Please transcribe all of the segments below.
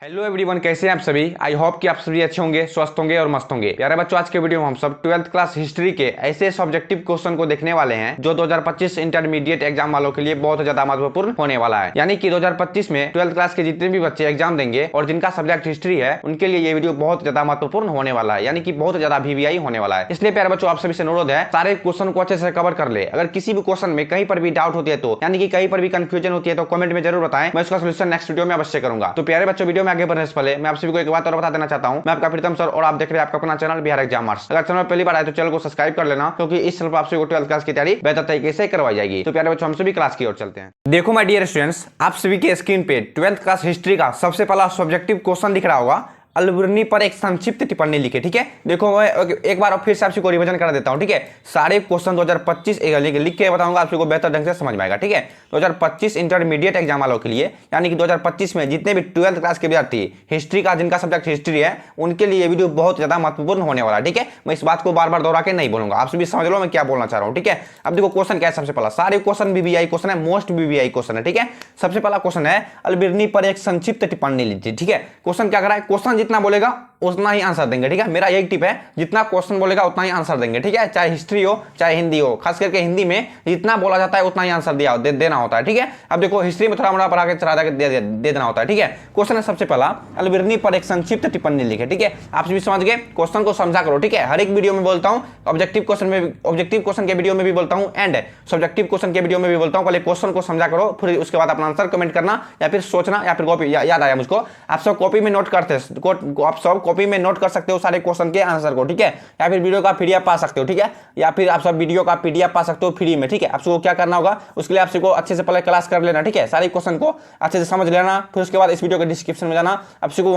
Hello everyone, कैसे हैं आप सभी। आई होप कि आप सभी अच्छे होंगे, स्वस्थ होंगे और मस्त होंगे। प्यारे बच्चों, आज के वीडियो में हम सब 12th क्लास हिस्ट्री के ऐसे सब्जेक्टिव क्वेश्चन को देखने वाले हैं जो 2025 इंटरमीडिएट एग्जाम वालों के लिए बहुत ज्यादा महत्वपूर्ण होने वाला है। यानी कि 2025 में 12th क्लास के जितने भी बच्चे एग्जाम देंगे और जिनका सब्जेक्ट हिस्ट्री है उनके लिए ये वीडियो बहुत ज्यादा महत्वपूर्ण होने वाला है, यानी कि बहुत ज्यादा VVI होने वाला है। इसलिए प्यारे बच्चों, आप सभी से अनुरोध है सारे क्वेश्चन को अच्छे से कवर कर ले। अगर किसी भी क्वेश्चन में कहीं पर भी डाउट होती है तो, यानी कि कहीं पर भी कंफ्यूजन होती है तो कमेंट में जरूर बताएं, मैं उसका सोल्यूशन नेक्स्ट वीडियो में अवश्य करूंगा। तो प्यारे बच्चों, वीडियो में आगे बढ़ने से पहले मैं आप सभी को एक बात और बता देना चाहता हूं। मैं आपका प्रीतम सर और आप देख रहे हैं आपका अपना चैनल बिहार एग्जामर्स। अगर चैनल पहली बार आए तो चैनल को सब्सक्राइब कर लेना, क्योंकि इस चैनल पर आप सभी को 12th क्लास की तैयारी बेहतर तरीके से करवाई जाएगी। तो प्यारे बच्चों, हम सभी क्लास की ओर चलते हैं। देखो माय डियर स्टूडेंट्स, आप सभी के स्क्रीन पे 12th क्लास हिस्ट्री का सबसे पहला सब्जेक्टिव क्वेश्चन दिख रहा होगा। अलबर्नी पर एक संक्षिप्त टिप्पणी लिखे। ठीक है, देखो मैं एक बार फिर से आपको रिवीजन करा देता हूं। ठीक है, सारे क्वेश्चन 2025 लिख के बताऊंगा, आपको बेहतर ढंग से समझ में आएगा। ठीक है, 2025 इंटरमीडिएट एग्जाम वालों के लिए, यानी कि 2025 में जितने भी 12th क्लास के विद्यार्थी हिस्ट्री का, जिनका सब्जेक्ट हिस्ट्री है, उनके लिए ये वीडियो बहुत ज्यादा महत्वपूर्ण होने वाला है। ठीक है, मैं इस बात को बार बार दोहरा के नहीं बोलूंगा, आप सभी समझ लो मैं क्या बोलना चाह रहा हूँ। ठीक है, अब देखो क्वेश्चन क्या है। सबसे पहला, सारे क्वेश्चन VVI क्वेश्चन है, मोस्ट VVI क्वेश्चन है। ठीक है, सबसे पहला क्वेश्चन है अलबर्नी पर एक संक्षिप्त टिप्पणी लीजिए। ठीक है, क्वेश्चन क्या कर रहा है, क्वेश्चन जितना बोलेगा उतना ही आंसर देंगे। ठीक है, मेरा यही टिप है, जितना क्वेश्चन बोलेगा उतना ही आंसर देंगे। ठीक है, चाहे हिस्ट्री हो चाहे हिंदी हो, खास करके हिंदी में जितना बोला जाता है उतना ही आंसर देना होता है। ठीक है, अब देखो हिस्ट्री में थोड़ा मोड़ा पढ़ा के चढ़ा दे देना होता है। ठीक है, क्वेश्चन है सबसे पहला, अलबर्नी पर एक संक्षिप्त टिप्पणी लिखे। ठीक है, आप सभी समझ गए, क्वेश्चन को समझा करो। ठीक है, हर एक वीडियो में बोलता हूं, ऑब्जेक्टिव क्वेश्चन के वीडियो में भी बोलता हूं एंड सब्जेक्टिव क्वेश्चन के वीडियो में भी बोलता हूं। पहले क्वेश्चन को समझा करो, फिर उसके बाद अपना आंसर कमेंट करना या फिर सोचना, या फिर कॉपी याद आया मुझको, आप सब कॉपी में नोट करते, आप सब कॉपी में नोट कर सकते हो सारे क्वेश्चन के आंसर को। ठीक है, या फिर वीडियो का PDF पा सकते हो। ठीक है, या फिर आप सब वीडियो का PDF पा सकते हो फ्री में। ठीक है, आपको क्या करना होगा, उसके लिए आपको अच्छे से पहले क्लास कर लेना। ठीक है, सारे क्वेश्चन को अच्छे से समझ लेना, फिर उसके बाद इस वीडियो के डिस्क्रिप्शन में जाना, आपको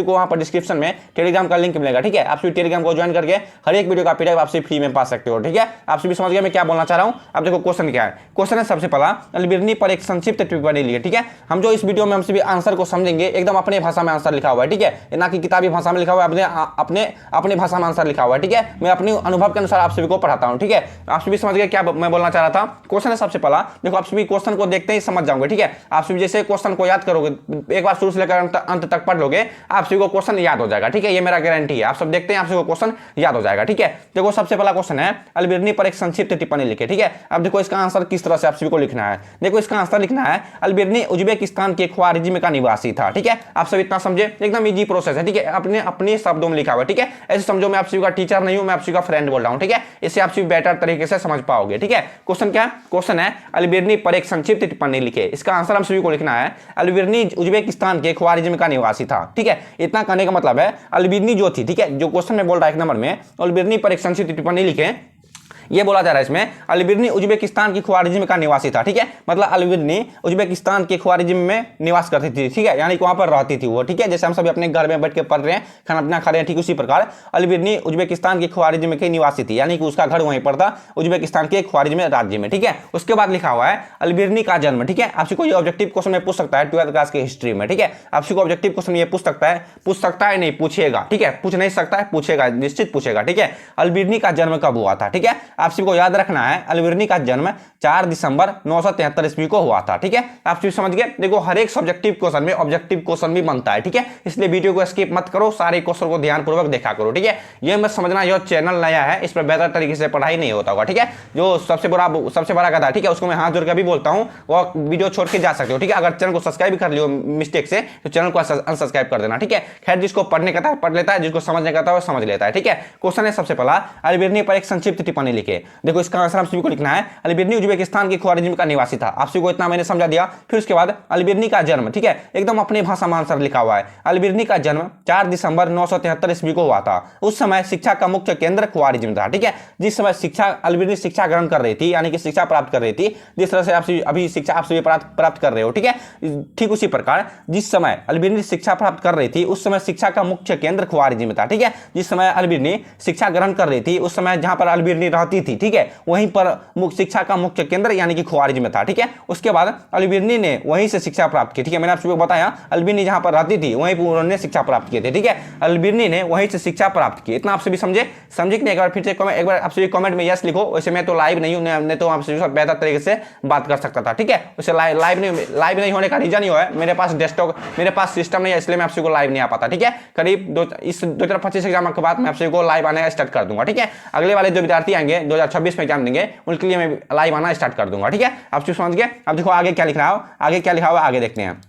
वहां पर डिस्क्रिप्शन में टेलीग्राम का लिंक मिलेगा। ठीक है, आप सभी टेलीग्राम को ज्वाइन करके हर एक वीडियो का PDF आप सभी फ्री में पा सकते हो। ठीक है, आप सभी समझ गए मैं क्या बोलना चाह रहा हूं। अब देखो क्वेश्चन क्या है, क्वेश्चन है सबसे पहला, अलबर्नी पर एक संक्षिप्त टिप्पणी लिखिए। ठीक है, हम जो इस वीडियो में हम सभी आंसर को समझेंगे, एकदम अपने भाषा में आंसर लिखा हुआ है। ठीक है, ना कि किताबी भाषा में लिखा हुआ है, अपने भाषा में आंसर लिखा हुआ है। ठीक है, मैं अपने अनुभव के अनुसार आप सभी को पढ़ाता हूं। ठीक है, आप सभी समझ गए क्या मैं बोलना चाह रहा था। क्वेश्चन है सबसे पहला, देखो आप सभी क्वेश्चन को देखते ही समझ जाओगे। ठीक है, आप सभी जैसे क्वेश्चन को याद करोगे, एक बार शुरू से लेकर अंत तक पढ़ लोगे, आप सभी को क्वेश्चन याद हो जाएगा। ठीक है, ये मेरा गारंटी है, आप सब देखते हैं आप सभी को क्वेश्चन याद हो जाएगा। ठीक है, देखो सबसे पहला क्वेश्चन है, अलबर्नी पर एक संक्षिप्त टिप्पणी लिखे। ठीक है, अब देखो इसका आंसर किस तरह से आप सभी को लिखना है। देखो इसका आंसर लिखना है, अलबर्नी उज्बेकिस्तान के ख्वारिज़्म का निवासी था। ठीक है, आप सब इतना समझे, एकदम इजी प्रोसेस है। ठीक है, अपने शब्दों में लिखा हुआ है। ठीक है, ऐसे समझो मैं आप सभी का टीचर नहीं हूं, मैं आप सभी का फ्रेंड बोल रहा हूं। ठीक है, इससे आप सभी बेटर तरीके से समझ पाओगे। ठीक है, क्वेश्चन क्या है, क्वेश्चन है अलबर्नी पर एक संक्षिप्त टिप्पणी लिखे। इसका आंसर हम सभी को लिखना है, अलबर्नी उज्बेकिस्तान के ख्वारिज़्म का निवासी था। ठीक है, इतना कहने का मतलब है अलबर्नी जो थी, ठीक है, जो क्वेश्चन में बोल रहा है 1 नंबर में, अलबर्नी पर एक संक्षिप्त टिप्पणी लिखे, ये बोला जा रहा है इसमें अलबर्नी उज्बेकिस्तान की ख्वारिज़्म का निवासी था। ठीक है, मतलब अलबर्नी उज्बेकिस्तान के ख्वारिज़्म में निवास करती थी। ठीक है, यानी कि वहां पर रहती थी वो। ठीक है, जैसे हम सभी अपने घर में बैठ के पढ़ रहे हैं, खाना पीना खा रहे हैं, ठीक उसी प्रकार अलबर्नी उज्बेकिस्तान के ख्वारिज़्म के निवासी थी, यानी कि उसका घर वहीं पर था, उज्बेकिस्तान के ख्वारिज़्म राज्य में। ठीक है, उसके बाद लिखा हुआ है अलबर्नी का जन्म। ठीक है, आपसे कोई ऑब्जेक्टिव क्वेश्चन में पूछ सकता है 12th क्लास की हिस्ट्री में। ठीक है, आपसे को ऑब्जेक्टिव क्वेश्चन ये पूछ सकता है नहीं, पूछेगा। ठीक है, पूछ नहीं सकता है, पूछेगा, निश्चित पूछेगा। ठीक है, अलबर्नी का जन्म कब हुआ था। ठीक है, आप सभी को याद रखना है, अलबर्नी का जन्म 4 दिसंबर 973 ईस्वी को हुआ था। ठीक है, आप सभी समझ गए। देखो हर एक सब्जेक्टिव क्वेश्चन में ऑब्जेक्टिव क्वेश्चन भी बनता है। ठीक है, इसलिए वीडियो को स्किप मत करो, सारे क्वेश्चन को ध्यानपूर्वक देखा करो। ठीक है, ये मत समझना जो चैनल नया है इस पर बेहतर तरीके से पढ़ाई नहीं होता होगा। ठीक है, जो सबसे बड़ा गधा, ठीक है, उसको मैं हाथ जोड़ के भी बोलता हूं, वो वीडियो छोड़ के जा सकते हो। ठीक है, अगर चैनल को सब्सक्राइब कर लियो मिस्टेक से तो चैनल को अनसब्सक्राइब कर देना। ठीक है, खैर जिसको पढ़ने का था पढ़ लेता है, जिसको समझने का था वो समझ लेता है। ठीक है, क्वेश्चन है सबसे पहला, अलबर्नी पर एक संक्षिप्त टिप्पणी लिखे। देखो इसका आंसर हम सभी को लिखना है, अलबर्नी उज्बेकिस्तान के ख्वारिज़्म का निवासी था। आप सभी को इतना मैंने समझा दिया। फिर उसके बाद अलबर्नी का जन्म, ठीक है, एकदम अपनी भाषा में आंसर लिखा हुआ है, अलबर्नी का जन्म 4 दिसंबर 973 ईस्वी को हुआ था। उस समय शिक्षा का मुख्य केंद्र ख्वारिज़्म था। ठीक है, जिस समय अलबर्नी शिक्षा ग्रहण कर रही थी, यानी कि शिक्षा प्राप्त कर रही थी, जिस तरह से आप अभी शिक्षा आप सभी प्राप्त कर रहे हो। ठीक है, ठीक उसी प्रकार जिस समय अलबर्नी शिक्षा प्राप्त कर रही थी उस समय शिक्षा का मुख्य केंद्र ख्वारिज़्म था। ठीक है, जिस समय अलबर्नी शिक्षा ग्रहण कर रही थी उस समय जहां पर अलबर्नी रहती रहती थी, ठीक है, वहीं पर शिक्षा का मुख्य केंद्र यानी कि ख्वारिज़म में था, ठीक है। उसके बाद अल-बिरनी ने वहीं से शिक्षा प्राप्त की, ठीक है, मैंने आप सबको बताया अल-बिरनी जहां पर रहती थी वहीं पर उन्होंने शिक्षा प्राप्त किए थे, ठीक है, अल-बिरनी ने वहीं से शिक्षा प्राप्त की। इतना आप सभी समझे कि नहीं? एक बार फिर से एक बार आप सभी कमेंट में यस लिखो। वैसे मैं तो लाइव नहीं हूं, नहीं तो आप सभी बेहतर तरीके से बात कर सकता था, ठीक है। वैसे लाइव नहीं होने का रीजन ही है मेरे पास डेस्कटॉप, मेरे पास सिस्टम नहीं है, इसलिए मैं आप सभी को लाइव नहीं आ पाता, ठीक है। करीब इस 2025 एग्जाम के बाद मैं आप सभी को लाइव आने स्टार्ट कर दूंगा, ठीक है। अगले वाले जो विद्यार्थी आएंगे 2026 में एग्जाम देंगे उनके लिए मैं लाइव आना स्टार्ट कर दूंगा, ठीक है। आप सब समझ गए। अब देखो आगे क्या लिख रहा हो, आगे देखते हैं।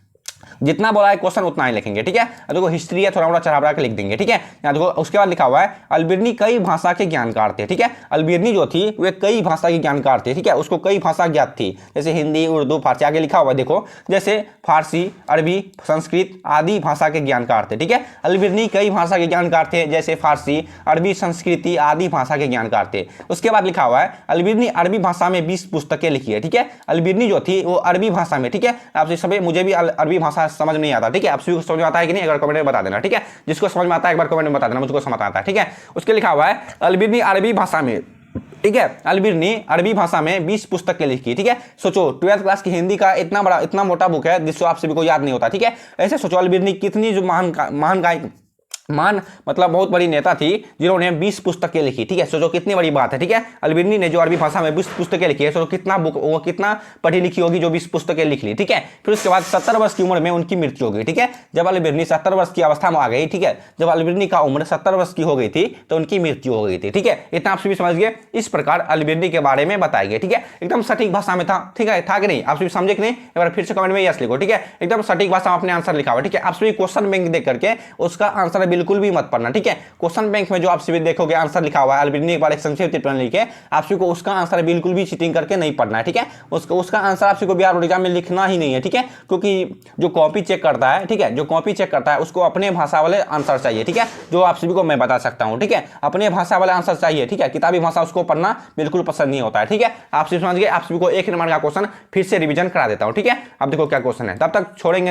जितना बोला है क्वेश्चन उतना ही लिखेंगे, ठीक है। देखो हिस्ट्री है, थोड़ा मोड़ा चढ़ा बढ़ा के लिख देंगे, ठीक है। यहाँ देखो उसके बाद लिखा हुआ है अल-बिरनी कई भाषा के ज्ञानकार थे, ठीक है। अल-बिरनी जो थी वे कई भाषा के ज्ञानकार थे, ठीक है, उसको कई भाषा ज्ञात थी, जैसे हिंदी, उर्दू, फारसी। आगे लिखा हुआ है देखो, जैसे फारसी, अरबी, संस्कृत आदि भाषा के ज्ञानकार थे, ठीक है। अल-बिरनी कई भाषा के ज्ञानकार थे, जैसे फारसी, अरबी, संस्कृति आदि भाषा के ज्ञानकार थे। उसके बाद लिखा हुआ है अल-बिरनी अरबी भाषा में 20 पुस्तकें लिखी है, ठीक है। अल-बिरनी जो थी वो अरबी भाषा में, ठीक है। आप सभी, मुझे भी अरबी भाषा समझ नहीं आता, ठीक है। आप सभी को समझ में आता है कि नहीं, एक बार कमेंट में बता देना, ठीक है। जिसको समझ में आता है एक बार कमेंट में बता देना, मुझको समझ आता है, ठीक है। उसके लिखा हुआ है अल-बिरनी अरबी भाषा में, ठीक है, अल-बिरनी अरबी भाषा में 20 पुस्तकें लिखी, ठीक है। सोचो 12th क्लास की हिंदी का इतना मोटा बुक है जिसको आप सभी को याद नहीं होता, ठीक है। ऐसे सोचो अल-बिरनी कितनी जो महान मतलब बहुत बड़ी नेता थी जिन्होंने 20 पुस्तकें लिखी, ठीक है। सोचो कितनी बड़ी बात है, ठीक है। अल-बिरनी ने जो अरबी भाषा में 20 पुस्तकें लिखी है, सोचो कितना पढ़ी लिखी होगी जो 20 पुस्तकें लिख ली, ठीक है। फिर उसके बाद 70 वर्ष की उम्र में उनकी मृत्यु हो गई, ठीक है। जब अल-बिरनी 70 वर्ष की अवस्था में आ गई, ठीक है, जब अल-बिरनी का उम्र 70 वर्ष की हो गई थी तो उनकी मृत्यु हो गई थी, ठीक है। इतना आप सभी समझ गए। इस प्रकार अल-बिरनी के बारे में बताया गया, ठीक है। एकदम सटीक भाषा में था, ठीक है, था कि नहीं? आप सभी समझे कि नहीं? एक बार फिर से कमेंट में यस लिखो, ठीक है। एकदम सटीक भाषा में अपने आंसर लिखा हुआ, ठीक है। आप सभी क्वेश्चन बैंक देख करके उसका आंसर बिल्कुल भी मत पढ़ना, ठीक है। क्वेश्चन बैंक में जो आप सभी देखोगे आंसर लिखा हुआ है अल-बिरनी एक बार एक संक्षिप्त टिप्पणी लिखे, आप सभी को उसका आंसर बिल्कुल भी चीटिंग करके नहीं पढ़ना है, ठीक है। उसका आंसर आप सभी को बिहार बोर्ड एग्जाम में लिखना ही नहीं है, ठीक है। क्योंकि जो कॉपी चेक करता है, ठीक है, जो कॉपी चेक करता है उसको अपने भाषा वाले आंसर चाहिए, ठीक है, जो आप सभी को मैं बता सकता हूं, ठीक है। अपने भाषा वाले आंसर चाहिए, ठीक है। किताबी भाषा उसको पढ़ना बिल्कुल पसंद नहीं होता है, ठीक है। आप सभी समझ गए। आप सभी को 1 नंबर का क्वेश्चन फिर से रिवीजन करा देता हूं, ठीक है। अब देखो क्या क्वेश्चन है, तब तक फोड़ेंगे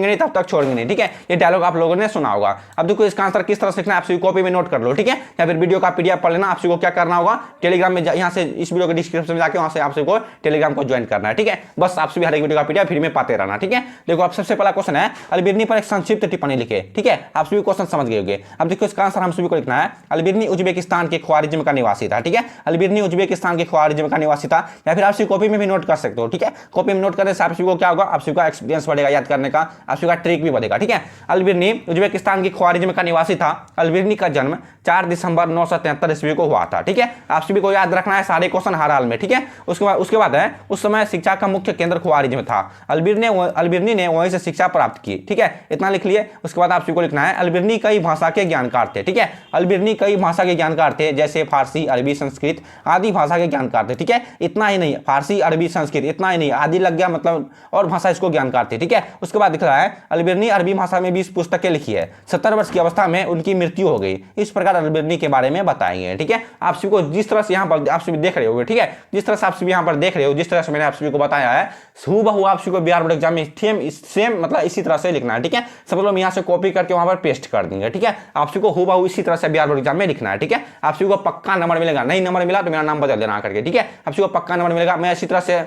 नहीं, तब तक छोड़ेंगे नहीं, ठीक है। ये डायलॉग आप लोगों ने सुना होगा। अब देखो इसका आंसर किस तरह से लिखना है आप सभी कॉपी में नोट कर लो, ठीक है, या फिर वीडियो का पीडीएफ पढ़ लेना। आप सभी को क्या करना होगा, टेलीग्राम में यहाँ से इस वीडियो के डिस्क्रिप्शन में जाके वहां से आप सभी को टेलीग्राम को ज्वाइन करना है, ठीक है। बस आप सभी हर एक वीडियो का पीडीएफ फ्री में पाते रहना, ठीक है। देखो अब सबसे पहला क्वेश्चन है अल-बिरनी पर एक संक्षिप्त टिप्पणी लिखे, ठीक है। आप सभी क्वेश्चन समझ गए होंगे। अब देखो इसका आंसर हम सभी को लिखना है अल-बिरनी उज्बेकिस्तान के ख्वारिज़म का निवासी था, ठीक है। अल-बिरनी उज्बेकिस्तान के ख्वारिज़म का निवासी था, या फिर आप सभी कॉपी में भी नोट कर सकते हो, ठीक है। कॉपी में नोट करने से आप सभी को क्या होगा, आप सभी का एक्सपीरियंस बढ़ेगा याद करने का, आप सभी का ट्रिक भी बढ़ेगा, ठीक है। अल-बिरनी उज्बेकिस्तान के ख्वारिज़म का निवासी था। अल-बिरनी का जन्म 4 दिसंबर 973 ईस्वी को हुआ था, ठीक है। आप सभी को याद रखना है सारे क्वेश्चन हर हाल में, ठीक है। उसके बाद है उस समय शिक्षा का मुख्य केंद्र ख्वारिज़म था। अल-बिरनी ने वहीं से शिक्षा प्राप्त की, ठीक है। इतना लिख लिए। उसके बाद आप सभी को लिखना है अल-बिरनी कई भाषा के ज्ञानकार थे, ठीक है। अल-बिरनी कई भाषा के ज्ञानकार थे, जैसे फारसी, अरबी, संस्कृत आदि भाषा के ज्ञानकार थे, ठीक है। इतना ही नहीं, फारसी, अरबी, संस्कृत इतना ही नहीं, आदि लग गया मतलब और भाषा इसको ज्ञानकार थे, ठीक है। उसके बाद लिख रहा है अल-बिरनी अरबी भाषा में 20 पुस्तकें लिखी है। 70 वर्ष की अवस्था में उनकी मृत्यु हो गई। इस प्रकार अल-बिरनी के बारे में बताएंगे, ठीक है। आप सभी को जिस तरह से यहाँ पर आप सभी देख रहे हो, ठीक है, जिस तरह से आप सभी यहाँ पर देख रहे हो, जिस तरह से मैंने आप सभी को बताया है हूबहू आप सभी को बिहार बोर्ड एग्जाम में सेम मतलब इसी तरह से लिखना है, ठीक है। सब लोग यहाँ से कॉपी करके वहां पर पेस्ट कर देंगे, ठीक है। आप सभी को हूबहू इसी तरह से बिहार बोर्ड एग्जाम में लिखना है, ठीक है। आप सभी को पक्का नंबर मिलेगा, नहीं नंबर मिला तो मेरा नाम बदल देना करके, ठीक है। आप सभी को पक्का नंबर मिलेगा। मैं इसी तरह से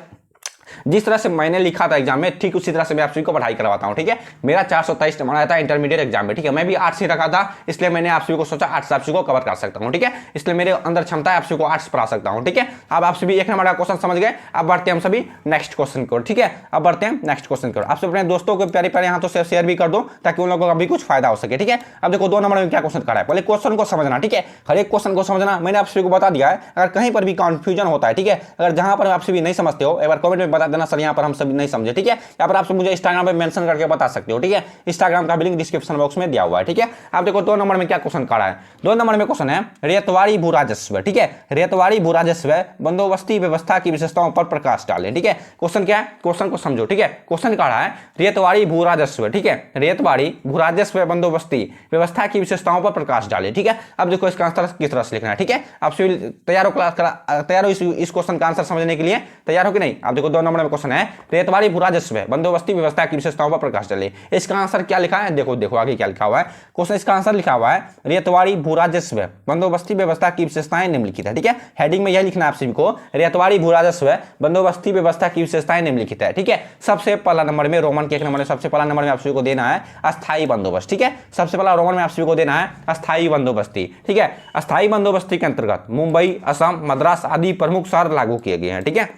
जिस तरह से मैंने लिखा था एग्जाम में ठीक उसी तरह से मैं आप सभी को पढ़ाई करवाता हूं, ठीक है। मेरा 423 नंबर आया था इंटरमीडिएट एग्जाम में, ठीक है। मैं भी आर्ट्स ही रखा था, इसलिए मैंने आप सभी को सोचा आर्ट्स आप सभी को कवर कर सकता हूं, ठीक है। इसलिए मेरे अंदर क्षमता है आप सभी को आर्ट्स पढ़ा सकता हूं, ठीक है। अब आप सभी 1 नंबर का क्वेश्चन समझ गए। अब बढ़ते हैं हम सभी नेक्स्ट क्वेश्चन को, ठीक है। अब बढ़ते हैं नेक्स्ट क्वेश्चन को। आप सब अपने दोस्तों को प्यारे प्यारे हाथों से शेयर भी कर दो ताकि उन लोगों का भी कुछ फायदा हो सके, ठीक है। अब देखो 2 नंबर में क्या क्वेश्चन करा है, पहले क्वेश्चन को समझना, ठीक है। हर एक क्वेश्चन को समझना मैंने आप सभी को बता दिया है। अगर कहीं पर भी कंफ्यूजन होता है, ठीक है, अगर जहां पर आप सभी नहीं समझते हो एक बार कमेंट में बता देना, सर यहाँ पर हम सभी नहीं समझे, ठीक है। यहाँ पर आप मुझे इंस्टाग्राम पे मेंशन करके बता सकते हो, ठीक है। इंस्टाग्राम का भी लिंक डिस्क्रिप्शन बॉक्स में दिया हुआ है, ठीक है। आप देखो 2 नंबर में क्या क्वेश्चन करा है। 2 नंबर में क्वेश्चन है रेतवाड़ी भू राजस्व, ठीक है। रेतवाड़ी भू राजस्व बंदोबस्ती व्यवस्था की विशेषताओं पर प्रकाश डालें, ठीक है। क्वेश्चन क्या है, क्वेश्चन को समझो, ठीक है। क्वेश्चन करा है रेतवाड़ी भू राजस्व, ठीक है। रेतवाड़ी भू राजस्व बंदोबस्ती व्यवस्था की विशेषताओं पर प्रकाश डालें, ठीक है। अब देखो इसका आंसर किस तरह से लिखना है, ठीक है। आप सभी तैयार हो इस क्वेश्चन का आंसर समझने के लिए, तैयार हो कि नहीं। आप देखो 2 नंबर में क्वेश्चन है, रेतवाड़ी भू राजस्व बंदोबस्ती व्यवस्था की विशेषताओं पर प्रकाश डाले। इसका आंसर क्या लिखा है, देखो आगे क्या लिखा हुआ है क्वेश्चन। इसका आंसर लिखा हुआ है रेतवाड़ी भू राजस्व बंदोबस्ती व्यवस्था की विशेषताएं निम्नलिखित है। ठीक है, हेडिंग में यह लिखना है आप सभी को, रेतवाड़ी भू राजस्व बंदोबस्ती व्यवस्था की विशेषताएं निम्नलिखित है। ठीक है, सबसे पहला नंबर में रोमन के 1 नंबर में सबसे पहला नंबर में आप सभी को देना है अस्थायी बंदोबस्त। ठीक है, सबसे पहला रोमन में आप सभी को देना है अस्थायी बंदोबस्ती। ठीक है, अस्थायी बंदोबस्ती के अंतर्गत मुंबई, असम, मद्रास आदि प्रमुख शहर लागू किए गए हैं। ठीक है,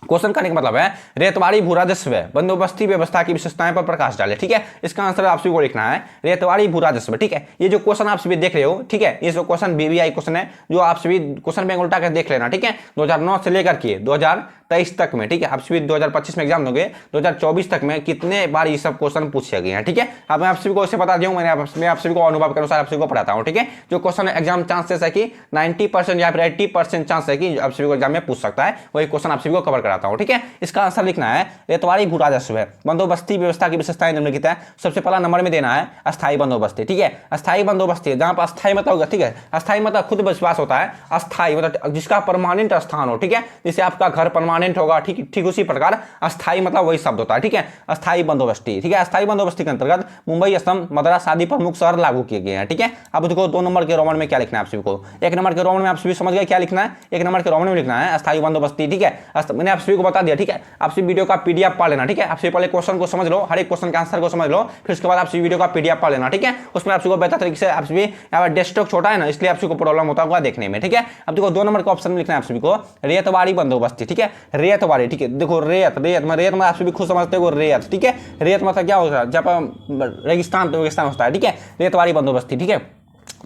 क्वेश्चन करने का मतलब है रेतवाड़ी भू राजस्व बंदोबस्ती व्यवस्था की विशेषताएं पर प्रकाश डाले। ठीक है, इसका आंसर आप सभी को लिखना है रेतवाड़ी भू राजस्व। ठीक है, ये जो क्वेश्चन आप सभी देख रहे हो, ठीक है, ये जो क्वेश्चन बीबीआई क्वेश्चन है, जो आप सभी क्वेश्चन बैंक उल्टा कर देख लेना। ठीक है, 2009 से लेकर के 2023 तक में, ठीक है, आप सभी 2025 में एग्जाम दोगे, 2024 तक में कितने बार ये सब क्वेश्चन पूछे गए हैं। ठीक है, अब मैं आप सभी को इसे बता दूं, मैं आप सभी को अनुभव के अनुसार आप सभी को पढ़ाता हूं। ठीक है, जो क्वेश्चन एग्जाम चांसेस है कि 90% या फिर 80% चांस है कि आप सभी को एग्जाम में पूछ सकता है, वही क्वेश्चन आप सभी को कवर कराता हूं। ठीक है, इसका आंसर लिखना है रेतवाड़ी भू राजस्व बंदोबस्ती व्यवस्था की विशेषताएं निम्नलिखित है। सबसे पहला नंबर में देना है अस्थायी बंदोबस्ती। ठीक है, अस्थायी बंदोबस्ती, जहां पर अस्थायी मतलब होगा, ठीक है, अस्थायी मतलब खुद विश्वास होता है, अस्थायी मतलब जिसका परमानेंट स्थान हो। ठीक है, जैसे आपका घर परमानेंट होगा, ठीक उसी प्रकार अस्थायी मतलब वही शब्द होता है। ठीक है, अस्थायी बंदोबस्ती। ठीक है, अस्थायी बंदोबस्ती के अंतर्गत मुंबई, असम, मद्रास आदि प्रमुख शहर लागू किए गए हैं। ठीक है, अब देखो 2 नंबर के रोमन में क्या लिखना है आप सभी को। 1 नंबर के रोमन में आप सभी समझ गए क्या लिखना है, 1 नंबर के रोमन में लिखना है अस्थायी बंदोबस्ती। ठीक है, मैंने आप सभी को बता दिया। ठीक है, आप सभी वीडियो का पीडीएफ पढ़ लेना। ठीक है, आप सभी पहले क्वेश्चन को समझ लो, हर एक क्वेश्चन के आंसर को समझ लो, फिर उसके बाद आप सभी वीडियो का पीडीएफ पढ़ लेना। ठीक है, उसमें आप सभी को बेहतर तरीके से, आप सभी यहाँ पर डेस्कटॉप छोटा है ना, इसलिए आप सभी को प्रॉब्लम होता होगा देखने में। ठीक है, अब देखो 2 नंबर का ऑप्शन में लिखना है आप सभी को रेतवाड़ी बंदोबस्ती। ठीक है, रेतवाड़ी। ठीक है, देखो रेत में आप सभी खुद समझते हो रेत। ठीक है, रेत मतलब क्या होता है, जब रेगिस्तान होता है। ठीक है, रेतवाड़ी बंदोबस्ती। ठीक है,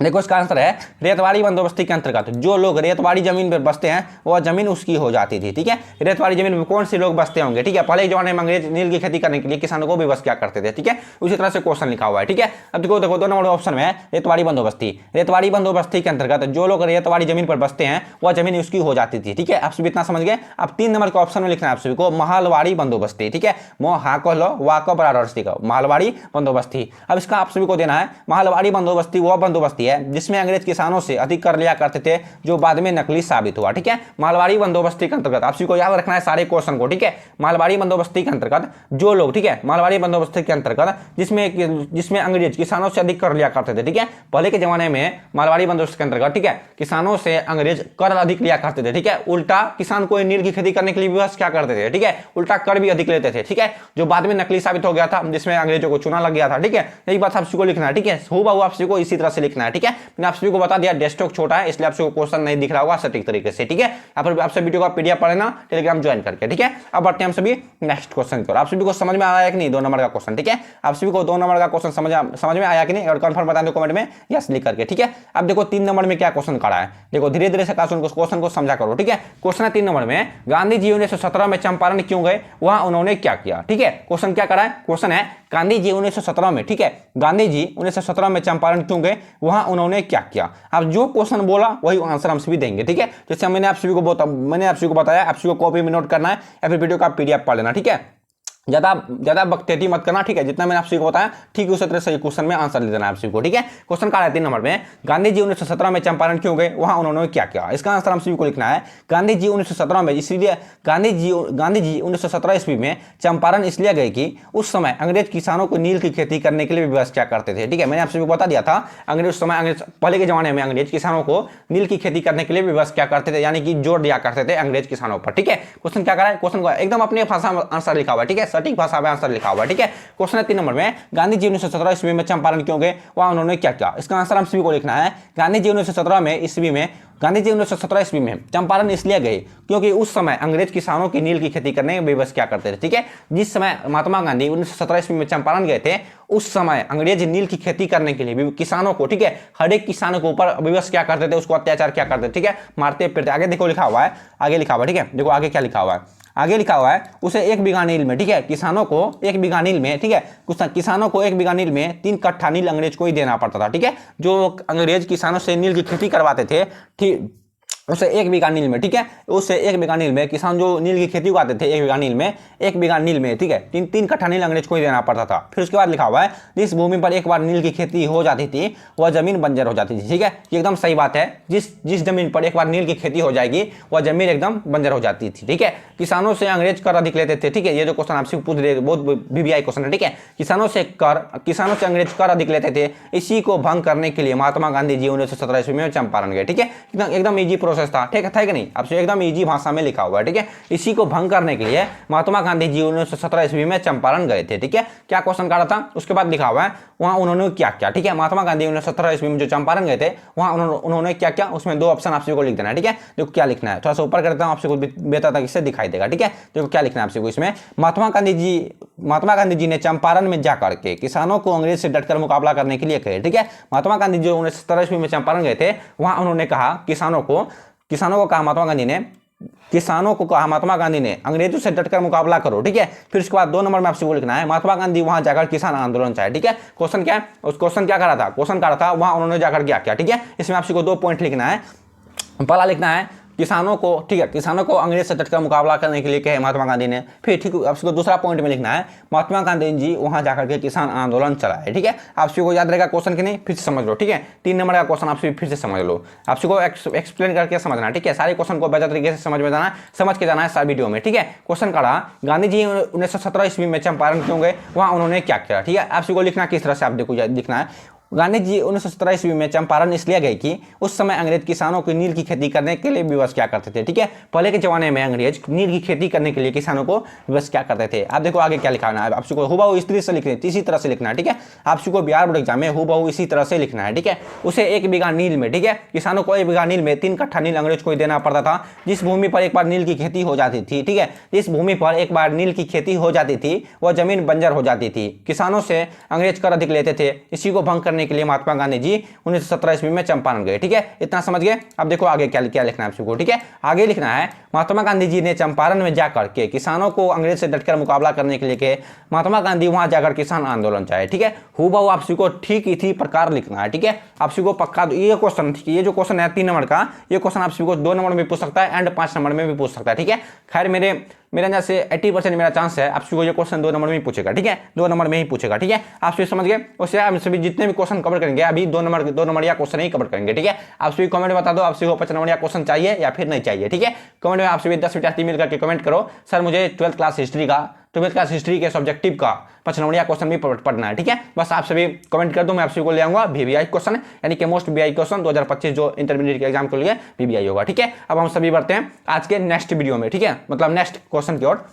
देखो इसका आंसर है रेतवाड़ी बंदोबस्ती के अंतर्गत जो लोग रेतवाड़ी जमीन पर बसते हैं वह जमीन उसकी हो जाती थी। ठीक है, रेतवाड़ी जमीन में कौन से लोग बसते होंगे। ठीक है, पहले के जमाने में अंग्रेज नील की खेती करने के लिए किसानों को भी बस क्या करते थे। ठीक है, उसी तरह से क्वेश्चन लिखा हुआ है। ठीक है, अब देखो 2 नंबर ऑप्शन में रेतवाड़ी बंदोबस्ती, रेतवाड़ी बंदोबस्ती के अंतर्गत जो लोग रेतवाड़ी जमीन पर बसते हैं वह जमीन उसकी हो जाती थी। ठीक है, आप सभी इतना समझ गए। अब 3 नंबर के ऑप्शन में लिखना है आप सभी को महलवाड़ी बंदोबस्ती। ठीक है, महलवाड़ी बंदोबस्ती। अब इसका आप सभी को देना है महलवाड़ी बंदोबस्ती वह बंदोबस्ती है जिसमें अंग्रेज किसानों से अधिक कर लिया करते थे, जो बाद में नकली साबित हुआ। ठीक है, महलवाड़ी बंदोबस्ती के अंतर्गत आप सभी को याद रखना है सारे क्वेश्चन को। ठीक है, महलवाड़ी बंदोबस्ती के अंतर्गत जो लोग, ठीक है, महलवाड़ी बंदोबस्ती के अंतर्गत जिसमें अंग्रेज किसानों से अधिक कर लिया करते थे। ठीक है, पहले के जमाने में महलवाड़ी बंदोबस्ती के अंतर्गत, ठीक है, किसानों से अंग्रेज कर अधिक लिया करते थे। ठीक है, उल्टा किसान को नील की खेती करने के लिए विवश क्या करते थे। ठीक है, उल्टा कर भी अधिक लेते थे। ठीक है, जो बाद में नकली साबित हो गया था, जिसमें अंग्रेजों को चुना लग गया था। ठीक है, यही बात आप सभी को लिखना है। ठीक है, हूबहू आप सभी को इसी तरह से लिखना है। ठीक है, मैंने आप सभी को बता दिया डेस्कटॉप छोटा है इसलिए आपको क्वेश्चन नहीं दिख रहा होगा सटीक तरीके से। ठीक है, आपसे वीडियो का पीडीएफ पढ़ना टेलीग्राम ज्वाइन करके। ठीक है, अब बढ़ते हैं हम सभी नेक्स्ट क्वेश्चन की ओर। आप सभी को समझ में आया कि नहीं 2 नंबर का क्वेश्चन। ठीक है, आप सभी को 2 नंबर का क्वेश्चन समझ में आया कि नहीं, और कंफर्म बता दो कमेंट में यस लिख करके। ठीक है, अब देखो 3 नंबर में क्या क्वेश्चन खड़ा है, देखो धीरे धीरे से क्वेश्चन को समझा करो। ठीक है, क्वेश्चन है 3 नंबर में गांधी जी 1917 में चंपारण क्यों गए, वहां उन्होंने क्या किया। ठीक है, क्वेश्चन क्या करा है, क्वेश्चन है गांधी जी 1917 में, ठीक है, गांधी जी 1917 में चंपारण क्यों गए, वहां उन्होंने क्या किया। अब जो क्वेश्चन बोला वही आंसर हम सभी देंगे। ठीक है, जैसे मैंने आप सभी को बताया, आप सभी को कॉपी में नोट करना है या फिर वीडियो का पीडीएफ पढ़ लेना। ठीक है, ज्यादा बकतेती मत करना। ठीक है, जितना मैंने आप सभी को बताया ठीक उसी तरह से क्वेश्चन में आंसर ले देना है आप सभी को। ठीक है, क्वेश्चन का 3 नंबर में गांधी जी 1917 में चंपारण क्यों गए, वहां उन्होंने क्या किया। इसका आंसर हम सभी को लिखना है गांधी जी 1917 में, इसलिए गांधी जी 1917 ईस्वी में चंपारण इसलिए गए कि उस समय अंग्रेज किसानों को नील की खेती करने के लिए विवश क्या करते थे। ठीक है, मैंने आप सभी को बता दिया था उस समय पहले के जमाने में अंग्रेज किसानों को नील की खेती करने के लिए विवश क्या करते थे, यानी कि जोर दिया करते थे अंग्रेज किसानों पर। ठीक है, क्वेश्चन क्या करा है, क्वेश्चन को एकदम अपनी भाषा में आंसर लिखा हुआ है। ठीक है, सटीक भाषा में आंसर लिखा हुआ है। ठीक है, क्वेश्चन है 3 नंबर में गांधी जी 1917 ईस्वी में चंपारण क्यों गए, वहां उन्होंने क्या किया। इसका आंसर हम सभी को लिखना है गांधी जी 1917 ईस्वी में चंपारण इसलिए गए क्योंकि उस समय अंग्रेज किसानों की नील की खेती करने में विवश क्या करते थे। ठीक है, जिस समय महात्मा गांधी 1917 ईस्वी में चंपारण गए थे उस समय अंग्रेज नील की खेती करने के लिए किसानों को, ठीक है, हर एक किसानों के ऊपर विवश क्या करते थे, उसको अत्याचार क्या करते थे। ठीक है, मारते पीटते। आगे देखो लिखा हुआ है, आगे लिखा हुआ है। ठीक है, देखो आगे क्या लिखा हुआ है, आगे लिखा हुआ है उसे 1 बीघा नील में, ठीक है, किसानों को 1 बीघा नील में, ठीक है, किसानों को 1 बीघा नील में 3 कट्ठा नील अंग्रेज को ही देना पड़ता था। ठीक है, जो अंग्रेज किसानों से नील की खेती करवाते थे, ठीक उससे 1 बीघा नील में, ठीक है, उससे 1 बीघा नील में किसान जो नील की खेती उगाते थे 1 बीघा नील में, 1 बीघा नील में, ठीक है, 3 कट्ठा नील अंग्रेज को ही देना पड़ता था। फिर उसके बाद लिखा हुआ है जिस भूमि पर एक बार नील की खेती हो जाती थी वह जमीन बंजर हो जाती थी, ठीक है, ये एकदम सही बात है। जिस जमीन पर एक बार नील की खेती हो जाएगी वह जमीन एकदम बंजर हो जाती थी, ठीक है। किसानों से अंग्रेज कर अधिक लेते थे, ठीक है, ये जो क्वेश्चन आपसे पूछ रहे बहुत VVI क्वेश्चन है, ठीक है। किसानों से अंग्रेज कर अधिक लेते थे, इसी को भंग करने के लिए महात्मा गांधी जी 1917 ईस्वी में चंपारण गए, ठीक है, एकदम ईजी प्रोसेस था, ठीक है, था कि नहीं, आपसे एकदम ईजी भाषा में लिखा हुआ है, ठीक है। इसी को भंग करने के लिए महात्मा गांधी जी 1917 ईस्वी में चंपारण गए थे, ठीक है। क्या क्वेश्चन का रहा था, उसके बाद लिखा हुआ है वहां उन्होंने क्या क्या, ठीक है। महात्मा गांधी 1917 ईस्वी में जो चंपारण गए थे वहां उन्होंने क्या क्या, उसमें 2 ऑप्शन आपसे को लिख देना है, ठीक है। देखो क्या लिखना है, थोड़ा सा ऊपर करता हूं, आपसे को बेहतर तक इससे दिखाई देगा, ठीक है। देखो क्या लिखना है आपसे को इसमें, महात्मा गांधी जी ने चंपारण में जाकर के किसानों को अंग्रेज से डटकर मुकाबला करने के लिए कहे, ठीक है। महात्मा गांधी जो 1917 ईस्वी में चंपारण गए थे वहां उन्होंने कहा किसानों को कहा महात्मा गांधी ने अंग्रेजों से डटकर मुकाबला करो, ठीक है। फिर उसके बाद 2 नंबर में आपसे वो लिखना है महात्मा गांधी वहां जाकर किसान आंदोलन चाहे, ठीक है। क्वेश्चन क्या है, उस क्वेश्चन क्या कर रहा था, क्वेश्चन कर रहा था वहां उन्होंने जाकर क्या किया, ठीक है। इसमें आपसे को 2 पॉइंट लिखना है। पहला लिखना है किसानों को, ठीक है, किसानों को अंग्रेज से डटकर मुकाबला करने के लिए कहे महात्मा गांधी ने। फिर ठीक आपको दूसरा पॉइंट में लिखना है महात्मा गांधी जी वहां जाकर के किसान आंदोलन चलाए, ठीक है। आपसे को याद रहेगा क्वेश्चन कि नहीं, फिर से समझ लो, ठीक है। 3 नंबर का क्वेश्चन आपसे फिर से समझ लो, आपसे को एक्सप्लेन करके समझना, ठीक है। सारे क्वेश्चन को बेहतर तरीके से समझ के जाना है सारे वीडियो में, ठीक है। क्वेश्चन का रहा गांधी जी 1917 ईस्वी में चंपारण क्यों गए, वहां उन्होंने क्या किया, ठीक है। आपसे को लिखना किस तरह से आप देखो लिखना है गांधी जी 1917 ईस्वी में चंपारण इसलिए गए कि उस समय अंग्रेज किसानों को नील की खेती करने के लिए विवश क्या करते थे, ठीक है। पहले के जमाने में अंग्रेज नील की खेती करने के लिए किसानों को विवश क्या करते थे। आप देखो आगे क्या लिखा है, आपसे को हुबहू इस तरह से लिखना है, इसी तरह से लिखना है, ठीक है। आपसे को बिहार बोर्ड एग्जाम में हुबहू इसी तरह से लिखना है, ठीक है। उसे 1 बीघा नील में, ठीक है, किसानों को 1 बीघा नील में 3 कट्ठा नील अंग्रेज को देना पड़ता था। जिस भूमि पर एक बार नील की खेती हो जाती थी, ठीक है, जिस भूमि पर एक बार नील की खेती हो जाती थी वह जमीन बंजर हो जाती थी। किसानों से अंग्रेज कर अधिक लेते थे, इसी को भंग करने के लिए महात्मा गांधी जी 1917 ईस्वी में चंपारण गए, ठीक है। इतना समझ गए। अब देखो आगे क्या लिखना है आपको, ठीक है। आगे लिखना है महात्मा गांधी जी ने चंपारण में जाकर के किसानों को अंग्रेज से डटकर मुकाबला करने के लिए कहे महात्मा गांधी वहां जाकर किसान आंदोलन चाहे, ठीक है। हुबहू आपसी को ठीक इसी प्रकार लिखना है, ठीक है। आपसी को पक्का ये क्वेश्चन, ये जो क्वेश्चन है 3 नंबर का, ये क्वेश्चन आपसी को 2 नंबर में पूछ सकता है एंड 5 नंबर में भी पूछ सकता है, ठीक है। खैर मेरे अंदर से 80% मेरा चांस है आपसे ये क्वेश्चन 2 नंबर में ही पूछेगा, ठीक है, 2 नंबर में ही पूछेगा, ठीक है। आप सभी समझ गए। उससे हम सभी जितने भी क्वेश्चन कवर करेंगे अभी 2 नंबर या क्वेश्चन ही कवर करेंगे, ठीक है। आप सभी कमेंट में बता दो आपसे 5 नंबर या क्वेश्चन चाहिए या फिर नहीं चाहिए, ठीक है। कमेंट में आप सभी 10 विद्यार्थी मिल करके कमेंट करो सर मुझे 12th क्लास हिस्ट्री के सब्जेक्टिव का 5 नंबर क्वेश्चन भी पढ़ना है, ठीक है। बस आप सभी कमेंट कर दो, मैं आप सभी को ले आऊंगा VVI क्वेश्चन, यानी कि मोस्ट VVI क्वेश्चन 2025 जो इंटरमीडिएट के एग्जाम के लिए VVI होगा, ठीक है। अब हम सभी बढ़ते हैं आज के नेक्स्ट वीडियो में, ठीक है, मतलब नेक्स्ट क्वेश्चन की ओर।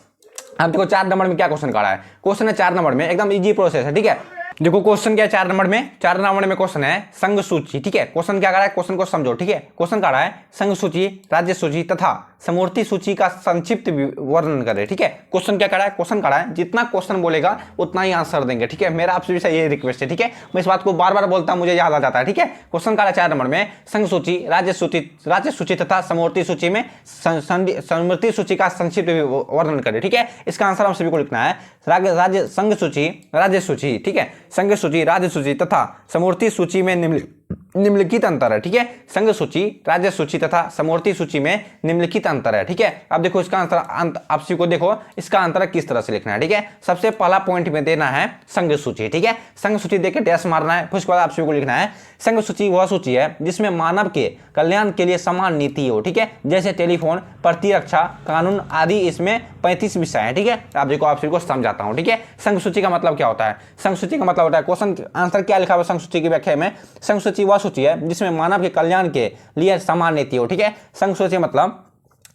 अब देखो 4 नंबर में क्या क्वेश्चन का रहा है, क्वेश्चन है 4 नंबर में एकदम इजी प्रोसेस है, ठीक है। देखो क्वेश्चन क्या है 4 नंबर में, 4 नंबर में क्वेश्चन है संघ सूची, ठीक है। क्वेश्चन क्या कर रहा है, क्वेश्चन को समझो, ठीक है। क्वेश्चन का रहा है संघ सूची, राज्य सूची तथा समूर्ति सूची का संक्षिप्त वर्णन करें, ठीक है। क्वेश्चन क्या कर रहा है, क्वेश्चन कर रहा है जितना क्वेश्चन बोलेगा उतना ही आंसर देंगे, ठीक है। मेरा आपसे भी ये रिक्वेस्ट है, ठीक है। मैं इस बात को बार बार बोलता हूं, मुझे याद आ जाता है, ठीक है। क्वेश्चन का रहा है 4 नंबर में संघ सूची, राज्य सूची तथा समूर्ति सूची में समूर्ति सूची का संक्षिप्त वर्णन करें, ठीक है। इसका आंसर हम सभी को लिखना है राज्य संघ सूची, राज्य सूची, ठीक है, संघ सूची, राज्य सूची तथा समूर्ति सूची में निम्नलिखित अंतर है, ठीक है। संघ सूची, राज्य सूची तथा समूर्ति सूची में निम्नलिखित अंतर है, ठीक है। अब देखो इसका अंतर आपसी को देखो इसका अंतर किस तरह से लिखना है, ठीक है। सबसे पहला पॉइंट में देना है संघ सूची, ठीक है। संघ सूची देके डैश मारना है, फिर उसके बाद आपसी को लिखना है संघ सूची वह सूची है जिसमें मानव के कल्याण के लिए समान नीति हो, ठीक है, जैसे टेलीफोन, प्रतिरक्षा, कानून आदि। इसमें 35 विषय है, ठीक है। आप देखो आप सभी को समझाता हूं, ठीक है। संघ सूची का मतलब क्या होता है, संघ सूची का मतलब होता है, क्वेश्चन आंसर क्या लिखा हुआ संघ सूची की व्याख्या में, संघ सूची वह सूची है जिसमें मानव के कल्याण के लिए समान नीति हो, ठीक है। संघ सूची मतलब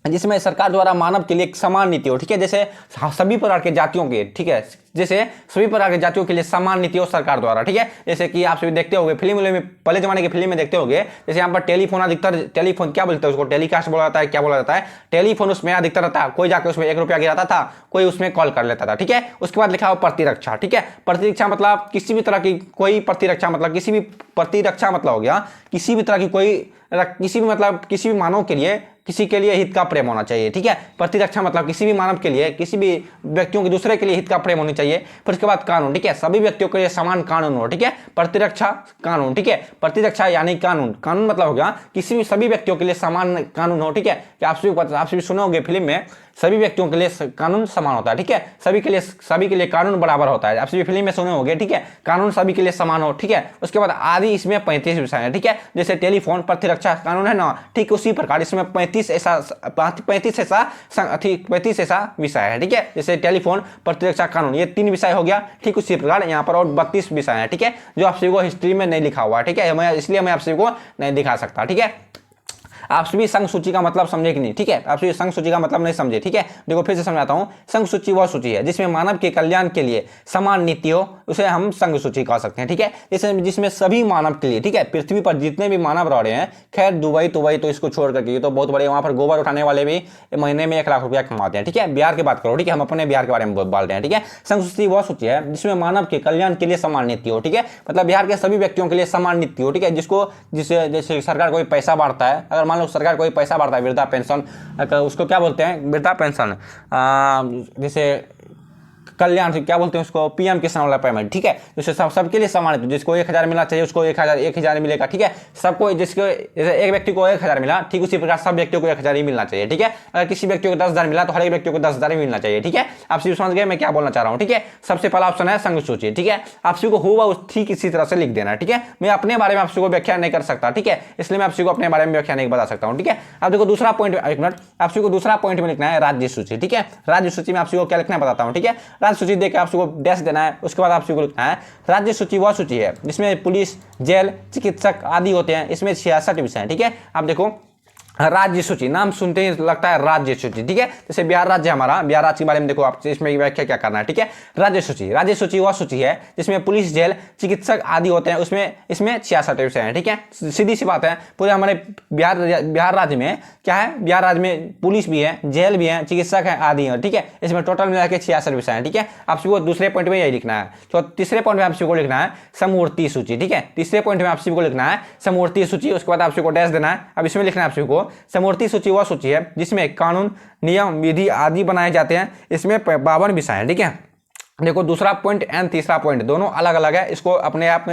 जिसमें सरकार द्वारा मानव के लिए एक समान नीति हो, ठीक है, जैसे सभी प्रकार के जातियों के, ठीक है, जैसे सभी प्रकार के जातियों के लिए समान नीति हो सरकार द्वारा, ठीक है। जैसे कि आप सभी देखते होंगे फिल्म में, पहले जमाने की फिल्म में देखते होंगे, जैसे यहाँ पर टेलीफोन अधिकतर, टेलीफोन क्या बोलते हैं उसको, टेलीकास्ट बोला जाता है, क्या बोला जाता है, टेलीफोन उसमें अधिकतर रहता है, कोई जाकर उसमें 1 रुपया गिराता था, कोई उसमें कॉल कर लेता था, ठीक है। उसके बाद लिखा हुआ प्रतिरक्षा, ठीक है। प्रतिरक्षा मतलब किसी भी तरह की कोई प्रतिरक्षा, मतलब किसी भी प्रतिरक्षा मतलब हो गया किसी भी तरह की कोई किसी भी मतलब किसी भी मानव के लिए किसी के लिए हित का प्रेम होना चाहिए, ठीक है। प्रतिरक्षा मतलब किसी भी मानव के लिए, किसी भी व्यक्तियों के दूसरे के लिए हित का प्रेम होनी चाहिए। फिर उसके बाद कानून, ठीक है, सभी व्यक्तियों के लिए समान कानून हो, ठीक है। प्रतिरक्षा कानून, ठीक है, प्रतिरक्षा यानी कानून, कानून मतलब हो गया किसी भी सभी व्यक्तियों के लिए समान कानून हो, ठीक है। कि आप सभी सुनोगे फिल्म में सभी व्यक्तियों के लिए कानून समान होता है, ठीक है। सभी के लिए कानून बराबर होता है, आप सभी फिल्म में सुने होंगे, ठीक है। कानून सभी के लिए समान हो, ठीक है। उसके बाद आदि इसमें 35 विषय है, ठीक है। जैसे टेलीफोन प्रतिरक्षा कानून है ना, ठीक उसी प्रकार इसमें 35 ऐसा विषय है, ठीक है। जैसे टेलीफोन प्रतिरक्षा कानून, ये 3 विषय हो गया, ठीक उसी प्रकार यहाँ पर और 32 विषय है, ठीक है, जो आप सभी को हिस्ट्री में नहीं लिखा हुआ है, ठीक है। इसलिए मैं आप सभी को नहीं दिखा सकता, ठीक है। आप सभी संघ सूची का मतलब समझे कि नहीं, ठीक है। आप सभी संघ सूची का मतलब नहीं समझे, ठीक है। देखो फिर से समझाता हूं, संघ सूची वह सूची है जिसमें मानव के कल्याण के लिए समान नीति हो, उसे हम संघ सूची कह सकते हैं, ठीक है। जिसमें सभी मानव के लिए, ठीक है, पृथ्वी पर जितने भी मानव रह रहे हैं, खैर दुबई तो इसको छोड़ करके ये तो बहुत बड़े, वहां पर गोबर उठाने वाले भी महीने में 1 लाख रुपया कमाते हैं, ठीक है। बिहार की बात करो, ठीक है, हम अपने बिहार के बारे में बोल रहे हैं, ठीक है। संघ सूची वह सूची है जिसमें मानव के कल्याण के लिए समान नीति हो, ठीक है। मतलब बिहार के सभी व्यक्तियों के लिए समान नीति हो, ठीक है। जैसे सरकार कोई पैसा बांटता है, अगर मान लो सरकार कोई पैसा बढ़ता है, वृद्धा पेंशन, उसको क्या बोलते हैं, वृद्धा पेंशन, जैसे कल्याण से क्या बोलते हैं उसको, पीएम किसान वाला पेमेंट, ठीक है। जैसे सबके लिए समान है, जिसको 1000 मिलना चाहिए उसको 1000 मिलेगा, ठीक है। सबको जैसे एक व्यक्ति को 1000 मिला, ठीक उसी प्रकार सब व्यक्तियों को 1000 ही मिलना चाहिए, ठीक है। अगर किसी व्यक्ति को 10,000 मिला तो हर एक व्यक्ति को 10,000 ही मिलना चाहिए, ठीक है। आप सभी समझ गए मैं क्या बोलना चाह रहा हूँ, ठीक है। सबसे पहला ऑप्शन है संघ सूची, ठीक है। आप सभी को हुआ ठीक इसी तरह से लिख देना, ठीक है। मैं अपने बारे में आप सभी को व्याख्या नहीं कर सकता, ठीक है, इसलिए मैं आप सभी को अपने बारे में व्याख्या नहीं बता सकता हूँ, ठीक है। अब देखो दूसरा पॉइंट, एक मिनट, आप सभी को दूसरा पॉइंट में लिखना है राज्य सूची, ठीक है। राज्य सूची में आप सभी को क्या लिखना है बताता हूँ, ठीक है। राज्य सूची देकर आप सभी को डैश देना है, उसके बाद आप सभी को लिखना है राज्य सूची वह सूची है जिसमें पुलिस, जेल, चिकित्सक आदि होते हैं, इसमें 66 विषय हैं, ठीक है। आप देखो राज्य सूची, नाम सुनते ही लगता है राज्य सूची, ठीक है। जैसे बिहार राज्य हमारा, बिहार राज्य के बारे में देखो आप इसमें व्याख्या क्या करना है, ठीक है। राज्य सूची वह सूची है जिसमें पुलिस, जेल, चिकित्सक आदि होते हैं, उसमें इसमें 66 विषय हैं, ठीक है। सीधी सी बात है, पूरे हमारे बिहार राज्य में क्या है, बिहार राज्य में पुलिस भी है, जेल भी है, चिकित्सक है आदि है, ठीक है। इसमें टोटल मिला के 66 विषय हैं, ठीक है। आप सभी को दूसरे पॉइंट में यही लिखना है। तो तीसरे पॉइंट में आप सभी को लिखना है समूर्ति सूची, ठीक है। तीसरे पॉइंट में आप सभी को लिखना है समूर्ति सूची, उसके बाद आप सभी को डैश देना है। अब इसमें लिखना है आप सभी को समूर्ति सूची वह सूची है जिसमें कानून, नियम, विधि आदि बनाए जाते हैं, इसमें 52 विषय हैं, ठीक है। देखो दूसरा पॉइंट एंड तीसरा पॉइंट दोनों अलग अलग है, इसको अपने आप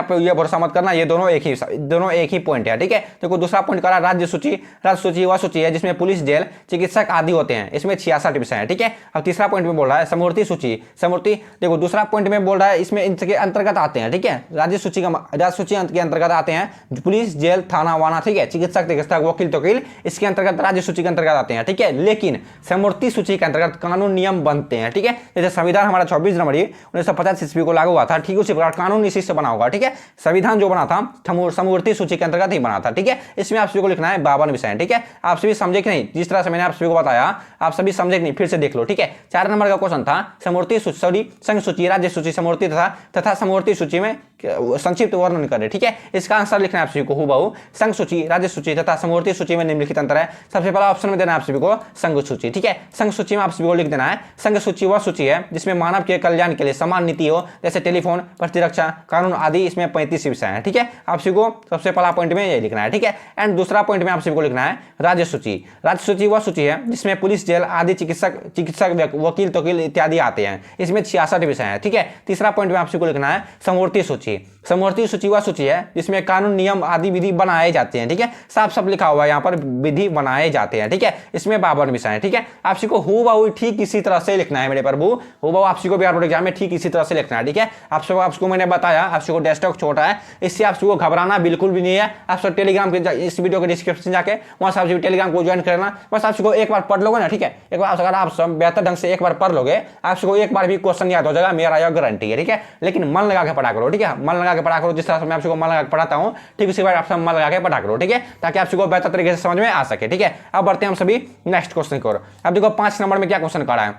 पे ये भरोसा मत करना, ये दोनों एक ही पॉइंट है, ठीक है। देखो दूसरा पॉइंट करा राज्य सूची वह सूची है जिसमें पुलिस, जेल, चिकित्सक आदि होते हैं, इसमें 66 विषय हैं, ठीक है। अब तीसरा पॉइंट में बोल रहा है समूर्ति सूची, देखो दूसरा पॉइंट में बोल रहा है इसमें इनके अंतर्गत आते हैं, ठीक है। राज्य सूची के अंतर्गत आते हैं पुलिस, जेल, थाना वाना, ठीक है, चिकित्सक, वकील तोकील, इसके अंतर्गत राज्य सूची के अंतर्गत आते हैं, ठीक है। लेकिन समूर्ति सूची के अंतर्गत कानून नियम बनते हैं, ठीक है। जैसे संविधान हमारा 26 जनवरी 1950 ईस्वी को लागू हुआ था, ठीक उसी प्रकार कानून इसी से बना होगा, ठीक है। संविधान जो बना था समूर्ति सूची के अंतर्गत ही बना था, ठीक है। इसमें आप सभी को लिखना है 52 विषय, ठीक है। आप सभी समझे कि नहीं, जिस तरह से मैंने आप सभी को बताया आप सभी समझे कि नहीं, फिर से देख लो, ठीक है। 4 नंबर का क्वेश्चन था समूर्ति सूची, संघ सूची, राज्य सूची, समूर्ति तथा समूर्ति सूची में संक्षिप्त वर्णन करें, ठीक है। इसका आंसर लिखना है आप सभी को हूबहू संघ सूची, राज्य सूची तथा समूर्ति सूची में निम्नलिखित अंतर है। सबसे पहला ऑप्शन में देना है आप सभी को संघ सूची, ठीक है। संघ सूची में आप सभी को लिख देना है संघ सूची वह सूची है जिसमें मानव के कल्याण के लिए समान नीति हो, जैसे टेलीफोन, प्रतिरक्षा कानून आदि, इसमें 35 विषय हैं, ठीक है। आप सभी को सबसे पहला पॉइंट में यही लिखना है, ठीक है। एंड दूसरा पॉइंट में आप सभी को लिखना है राज्य सूची वह सूची है जिसमें पुलिस, जेल आदि, चिकित्सक, वकील तोकील इत्यादि आते हैं, इसमें 66 विषय हैं, ठीक है। तीसरा पॉइंट में आप सभी को लिखना है समूर्ति सूची वह सूची है जिसमें कानून, नियम आदि विधि बनाए जाते हैं, ठीक है। साफ लिखा हुआ है यहाँ पर विधि बनाए जाते हैं, ठीक है। इसमें 52 विषय हैं, ठीक है। आप सभी को हूबहू ठीक इसी तरह से लिखना है मेरे प्रभु, हूबहू आप सभी को बिहार बोर्ड एग्जाम में ठीक इसी तरह से लिखना है, ठीक है। आपको मैंने बताया, आप सभी को डेस्कटॉप छोटा है, इससे आप सभी को घबराना बिल्कुल भी नहीं है। आप सब टेलीग्राम के इस वीडियो के डिस्क्रिप्शन जाके वहां से आप सभी टेलीग्राम को ज्वाइन करना, बस आप सभी को एक बार पढ़ लोगे ना, ठीक है। एक बार अगर आप सब बेहतर ढंग से एक बार पढ़ लोगे, आप सभी को एक बार भी क्वेश्चन याद हो जाएगा, मेरा यह गारंटी है, ठीक है। लेकिन मन लगा के पढ़ा करो, ठीक है। मन लगा के पढ़ा करो, जिस तरह से मैं आप सभी को मन लगा के पढ़ाता हूँ, ठीक उसी बार आप सब मन लगा के पढ़ा करो, ठीक है, ताकि आप सभी को बेहतर तरीके से समझ में आ सके, ठीक है। अब बढ़ते हैं हम सभी नेक्स्ट क्वेश्चन की ओर। अब देखो 5 नंबर में क्या क्वेश्चन करा है।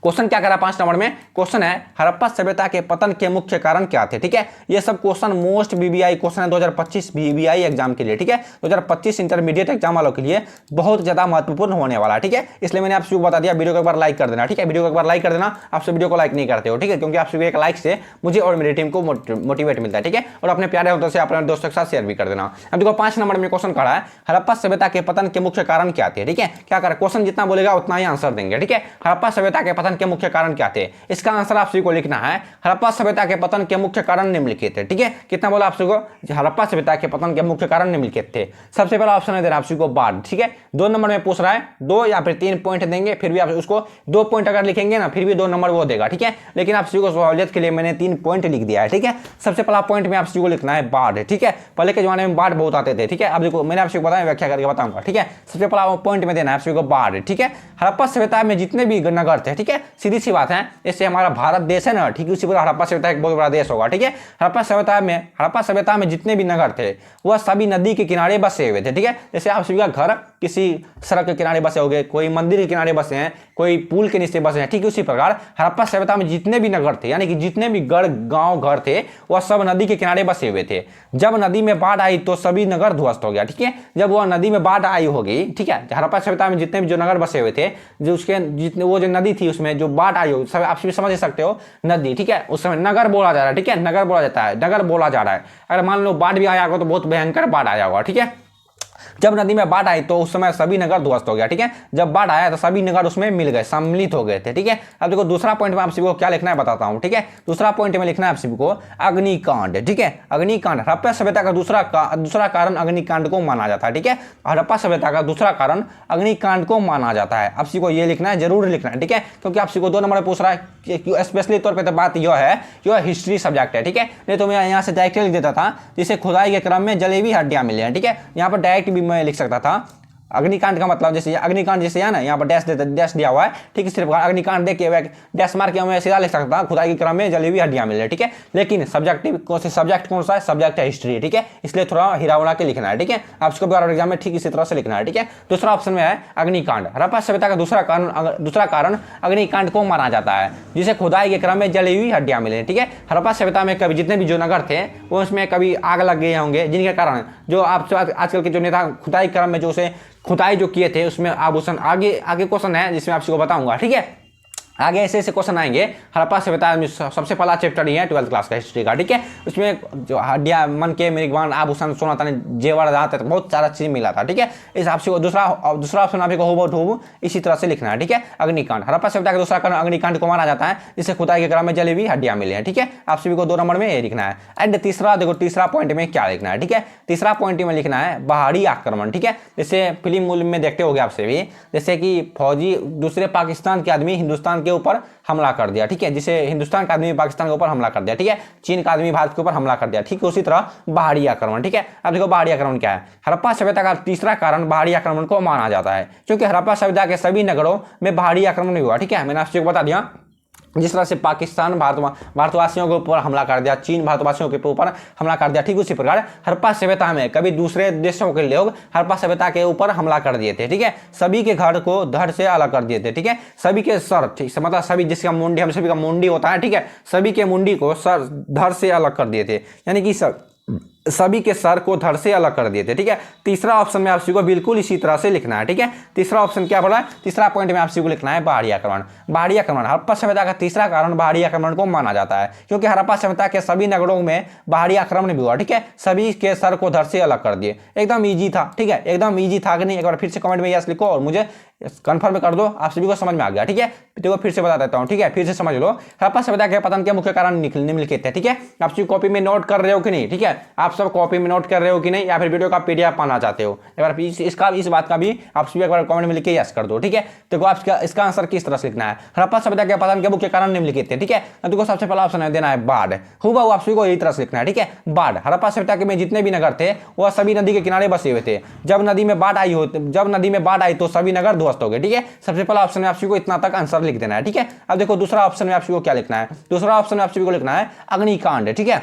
क्वेश्चन क्या करा 5 नंबर में? क्वेश्चन है हड़प्पा सभ्यता के पतन के मुख्य कारण क्या थे? ठीक है, ये सब क्वेश्चन मोस्ट बीबीआई क्वेश्चन है 2025 बीबीआई एग्जाम के लिए। ठीक है, 2025 इंटरमीडिएट एग्जाम वालों के लिए बहुत ज्यादा महत्वपूर्ण होने वाला है। ठीक है, इसलिए मैंने आपको बता दिया, वीडियो को एक बार लाइक कर देना। ठीक है, वीडियो को एक बार लाइक कर देना। आपसे वीडियो को लाइक नहीं करते हो, ठीक है, क्योंकि आपसे एक लाइक से मुझे और मेरी टीम को मोटिवेट मिलता है। ठीक है, और अपने प्यारे होते से अपने दोस्तों के साथ शेयर भी कर देना। अब देखो 5 नंबर में क्वेश्चन खड़ा है हड़प्पा सभ्यता के पतन के मुख्य कारण क्या थे? ठीक है, क्या करें, क्वेश्चन जितना बोलेगा उतना ही आंसर देंगे। ठीक है, हड़प्पा सभ्यता के पतन के मुख्य कारण क्या थे? इसका आंसर आप सभी को लिखना है हड़प्पा सभ्यता के पतन के मुख्य कारण निम्नलिखित थे। ठीक है, कितना बोला आप सभी को? हड़प्पा सभ्यता के पतन के मुख्य कारण निम्नलिखित थे। सबसे पहला ऑप्शन है दे रहा आप सभी को बाढ़। ठीक है, 2 नंबर में पूछ रहा है, 2 या फिर 3 पॉइंट देंगे, फिर भी आप उसको 2 पॉइंट अगर लिखेंगे ना फिर भी 2 नंबर वो देगा। ठीक है, लेकिन आप सभी को सहूलियत के लिए मैंने 3 पॉइंट लिख दिया है। ठीक है, सबसे पहला पॉइंट में आप सभी को लिखना है बाढ़। ठीक है, पहले के जमाने में बाढ़ बहुत आते थे। ठीक है, अब देखो मैंने आपसे बताया, व्याख्या करके बताऊंगा। ठीक है, सबसे पहला पॉइंट में देना है आप सभी को बाढ़। ठीक है, हड़प्पा सभ्यता में जितने भी नगर थे, ठीक है, सीधी सी बात है, इससे हमारा भारत देश है ना, ठीक है, उसी पर हड़प्पा सभ्यता एक बहुत बड़ा देश होगा। ठीक है, हड़प्पा सभ्यता में जितने भी नगर थे वह सभी नदी के किनारे बसे हुए थे। ठीक है, जैसे आप सभी का घर किसी सड़क के किनारे बसे होंगे, कोई मंदिर के किनारे बसे हैं, कोई पुल के नीचे बसे हैं, ठीक है, उसी प्रकार हड़प्पा सभ्यता में जितने भी नगर थे, यानी कि जितने भी गढ़ गांव घर थे वह सब नदी के किनारे बसे हुए थे। जब नदी में बाढ़ आई तो सभी नगर ध्वस्त हो गया। ठीक है, जब वह नदी में बाढ़ आई होगी, ठीक है, हड़प्पा सभ्यता में जितने भी जो नगर बसे हुए थे, जो उसके जितने वो जो नदी थी उसमें जो बाढ़ आई हो, सब आप सभी समझ सकते हो, नदी। ठीक है, उस समय नगर बोला जा रहा है। ठीक है, नगर बोला जाता है, नगर बोला जा रहा है। अगर मान लो बाढ़ भी आया होगा तो बहुत भयंकर बाढ़ आया होगा। ठीक है, जब नदी में बाढ़ आई तो उस समय सभी नगर ध्वस्त हो गया। ठीक है, जब बाढ़ आया तो सभी नगर उसमें मिल गए, सम्मिलित हो गए थे। ठीक है, अब देखो दूसरा पॉइंट में आप सभी को क्या लिखना है बताता हूं। ठीक है, दूसरा पॉइंट में लिखना है आप सभी को अग्निकांड। ठीक है, अग्निकांड हड़प्पा सभ्यता का दूसरा कारण अग्निकांड को माना जाता है। ठीक है, हड़प्पा सभ्यता का दूसरा कारण अग्निकांड को माना जाता है। आप सभी को ये लिखना है, जरूर लिखना है। ठीक है, क्योंकि आप सभी को 2 नंबर में पूछ रहा है, स्पेशली तौर पर तो बात यह है, यह हिस्ट्री सब्जेक्ट है। ठीक है, नहीं तो मैं यहाँ से डायरेक्ट लिख देता था, जिसे खुदाई के क्रम में जलेबी हड्डियां मिली हैं। ठीक है, यहाँ पर डायरेक्ट भी मैं लिख सकता था। अग्निकांड का मतलब जैसे अग्निकांड जैसे है ना, यहाँ पर डैश दिया हुआ है। ठीक है, सिर्फ अग्निकांड देख के डैश मार के मैं सीधा लिख सकता हूँ खुदाई के क्रम में जलेबी हड्डियां मिल रही है। ठीक है, लेकिन सब्जेक्ट कौन सा है? सब्जेक्ट है हिस्ट्री। ठीक है, इसलिए थोड़ा हिरा उड़ा के लिखना है। ठीक है, आपको बार एग्जाम में ठीक इसी तरह से लिखना है। ठीक है, दूसरा ऑप्शन में है अग्निकांड। हड़प्पा सभ्यता का दूसरा कारण अग्निकांड को माना जाता है, जिसे खुदाई के क्रम में जली हुई हड्डियां मिली। ठीक है, हड़प्पा सभ्यता में कभी जितने भी जो नगर थे वो उसमें कभी आग लग गए होंगे, जिनके कारण जो आप आजकल के जो नेता खुदाई क्रम में जो उसे खुदाई जो किए थे उसमें आभूषण आगे क्वेश्चन है जिसमें आपको बताऊंगा। ठीक है, आगे ऐसे क्वेश्चन आएंगे। हड़प्पा सभ्यता में सबसे पहला चैप्टर ही है 12th क्लास का हिस्ट्री का। ठीक है, उसमें जो हड्डियां मन के मेजबान आभूषण सोना ताने जेवर जाते तो बहुत सारा चीज मिला था। ठीक है, इस आपसे दूसरा ऑप्शन आपको हो इसी तरह से लिखना है। ठीक है, अग्निकांड हड़प्पा सभ्यता का दूसरा कारण अग्निकांड को माना जाता है, जिससे खुदाई के क्रम में जली हुई हड्डियां मिली हैं। ठीक है, आप सभी को 2 नंबर में ये लिखना है। एंड तीसरा देखो, तीसरा पॉइंट में क्या लिखना है। ठीक है, तीसरा पॉइंट में लिखना है बाहरी आक्रमण। ठीक है, जैसे फिल्म में देखते हो आपसे भी, जैसे कि फौजी दूसरे पाकिस्तान के आदमी हिंदुस्तान के ऊपर हमला कर दिया। ठीक है, जिसे हिंदुस्तान का आदमी पाकिस्तान के ऊपर हमला कर दिया। ठीक है, चीन का आदमी भारत के ऊपर हमला कर दिया। ठीक है, उसी तरह बाहरी आक्रमण। ठीक है, अब देखो बाहरी आक्रमण क्या है। हड़प्पा सभ्यता का तीसरा कारण बाहरी आक्रमण को माना जाता है, क्योंकि हड़प्पा सभ्यता के सभी नगरों में बाहरी आक्रमण नहीं हुआ। ठीक है, मैंने आपसे बता दिया, जिस तरह से पाकिस्तान भारतवासियों के ऊपर हमला कर दिया, चीन भारतवासियों के ऊपर हमला कर दिया, ठीक उसी प्रकार हड़प्पा सभ्यता में कभी दूसरे देशों के लोग हड़प्पा सभ्यता के ऊपर हमला कर दिए थे। ठीक है, सभी के घर को धड़ से अलग कर दिए थे। ठीक है, सभी के सर, ठीक मतलब सभी जिसका मुंडी, हम सभी का मुंडी होता है। ठीक है, सभी के मुंडी को सर धड़ से अलग कर दिए थे, यानी कि सभी के सर को धड़ से अलग कर दिए थे। ठीक है, तीसरा ऑप्शन में आप सभी को बिल्कुल इसी तरह से लिखना है। ठीक है, तीसरा ऑप्शन क्या बोला है, तीसरा पॉइंट में आप सभी को लिखना है बाहरी आक्रमण। बाहरी आक्रमण हड़प्पा सभ्यता का तीसरा कारण बाहरी आक्रमण को माना जाता है, क्योंकि हड़प्पा सभ्यता के सभी नगरों में बाहरी आक्रमण भी हुआ। ठीक है, सभी के सर को धड़ से अलग कर दिए। एकदम ईजी था। ठीक है, एकदम ईजी था कि नहीं, एक बार फिर से कमेंट में यस लिखो और मुझे कंफर्म कर दो, आप सभी को समझ में आ गया। ठीक है, देखो फिर से बता देता हूँ। ठीक है, फिर से समझ लो, हड़प्पा सभ्यता के पतन के मुख्य कारण निम्नलिखित है। ठीक है, आप सभी कॉपी में नोट कर रहे हो कि नहीं? ठीक है, आप सब कॉपी में नोट कर रहे हो कि नहीं, या फिर वीडियो का पीडीएफ पाना चाहते हो? एक बार इस बात का भी आप सभी एक बार कमेंट में लिख के यस कर दो। ठीक है, देखो आप इसका आंसर किस तरह से लिखना है। हड़प्पा सभ्यता के पतन के मुख्य कारण निम्नलिखित थे। ठीक है, देखो सबसे पहला ऑप्शन है देना है बाढ़। हुबहू आप सभी को इस तरह से लिखना है। ठीक है, बाढ़ हड़प्पा सभ्यता के में जितने भी नगर थे वह सभी नदी के किनारे बसे हुए थे। जब नदी में बाढ़ आई तो सभी नगर ध्वस्त हो गए। ठीक है, सबसे पहला ऑप्शन में आप सभी को इतना तक आंसर लिख देना है। ठीक है, अब देखो दूसरा ऑप्शन में आप सभी को क्या लिखना है। दूसरा ऑप्शन में आप सभी को लिखना है अग्निकांड। ठीक है,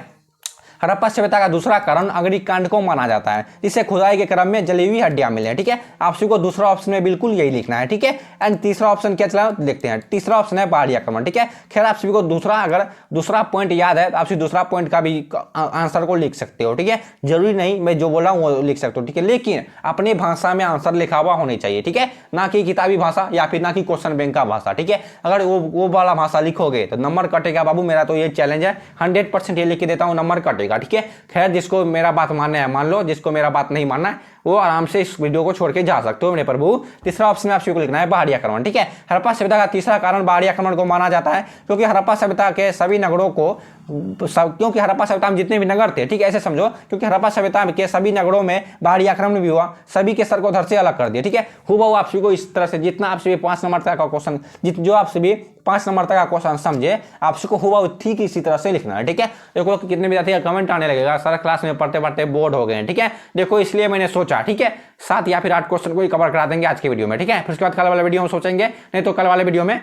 हड़प्पा सभ्यता का दूसरा कारण अग्निकांड को माना जाता है, जिससे खुदाई के क्रम में जली हुई हड्डियां मिले। ठीक है, आप सभी को दूसरा ऑप्शन में बिल्कुल यही लिखना है। ठीक है, एंड तीसरा ऑप्शन क्या चला देखते हैं। तीसरा ऑप्शन है पहाड़ी आक्रमण। ठीक है, खैर आप सभी को अगर दूसरा पॉइंट याद है तो आप दूसरा पॉइंट का भी आंसर को लिख सकते हो। ठीक है, जरूरी नहीं मैं जो बोला हूं वो लिख सकते हो। ठीक है, लेकिन अपनी भाषा में आंसर लिखा हुआ होनी चाहिए। ठीक है, ना कि किताबी भाषा या फिर ना कि क्वेश्चन बैंक का भाषा। ठीक है, अगर वो वाला भाषा लिखोगे तो नंबर कटेगा बाबू। मेरा तो ये चैलेंज है, 100% ये लिख के देता हूं, नंबर कटेगा। ठीक है, खैर जिसको मेरा बात मानना है मान लो, जिसको मेरा बात नहीं मानना है वो आराम से इस वीडियो को छोड़ के जा सकते हो मेरे प्रभु। तीसरा ऑप्शन में आप सभी को लिखना है पहाड़ी आक्रमण। ठीक है, हड़प्पा सभ्यता का तीसरा कारण पहाड़ी आक्रमण को माना जाता है, क्योंकि हड़प्पा सभ्यता के सभी नगरों को क्योंकि हड़प्पा सभ्यता में जितने भी नगर थे, ठीक है ऐसे समझो, क्योंकि हड़प्पा सभ्यता के सभी नगरों में पहाड़ी आक्रमण भी हुआ, सभी के सर को धड़ से अलग कर दिया। ठीक है, हुबहू आप सभी को इस तरह से जितना आप सभी 5 नंबर तक का क्वेश्चन जो आप सभी 5 नंबर तक का क्वेश्चन समझे, आप सबको हुबहू ठीक इसी तरह से लिखना है। ठीक है, देखो कितने विद्यार्थी का कमेंट आने लगेगा, सारा क्लास में पढ़ते पढ़ते बोर्ड हो गए। ठीक है, देखो इसलिए मैंने सोचा, ठीक है 7 या फिर 8 क्वेश्चन को ही कवर करा देंगे आज के वीडियो में। ठीक है, फिर उसके बाद कल वाले वीडियो में सोचेंगे, नहीं तो कल वाले वीडियो में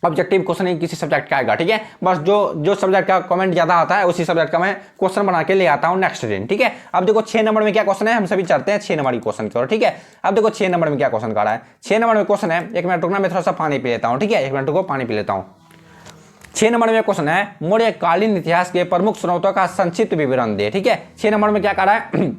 ऑब्जेक्टिव क्वेश्चन ही किसी सब्जेक्ट का आएगा। ठीक है, बस जो सब्जेक्ट का कमेंट ज्यादा आता है उसी सब्जेक्ट का मैं क्वेश्चन बना के ले आता हूं नेक्स्ट दिन। ठीक है, अब देखो 6 नंबर में क्या क्वेश्चन है, हम सभी चलते हैं 6 नंबर की क्वेश्चन की ओर। ठीक है, अब देखो 6 नंबर में क्या क्वेश्चन का रहा है। 6 नंबर में क्वेश्चन है, 1 मिनट रुकना, मैं थोड़ा सा पानी पी लेता हूं। ठीक है, 1 मिनट को पानी पी लेता हूं। 6 नंबर में क्वेश्चन है, मौर्यकालीन इतिहास के प्रमुख स्रोतों का संक्षिप्त विवरण दे। ठीक है, 6 नंबर में क्या कह रहा है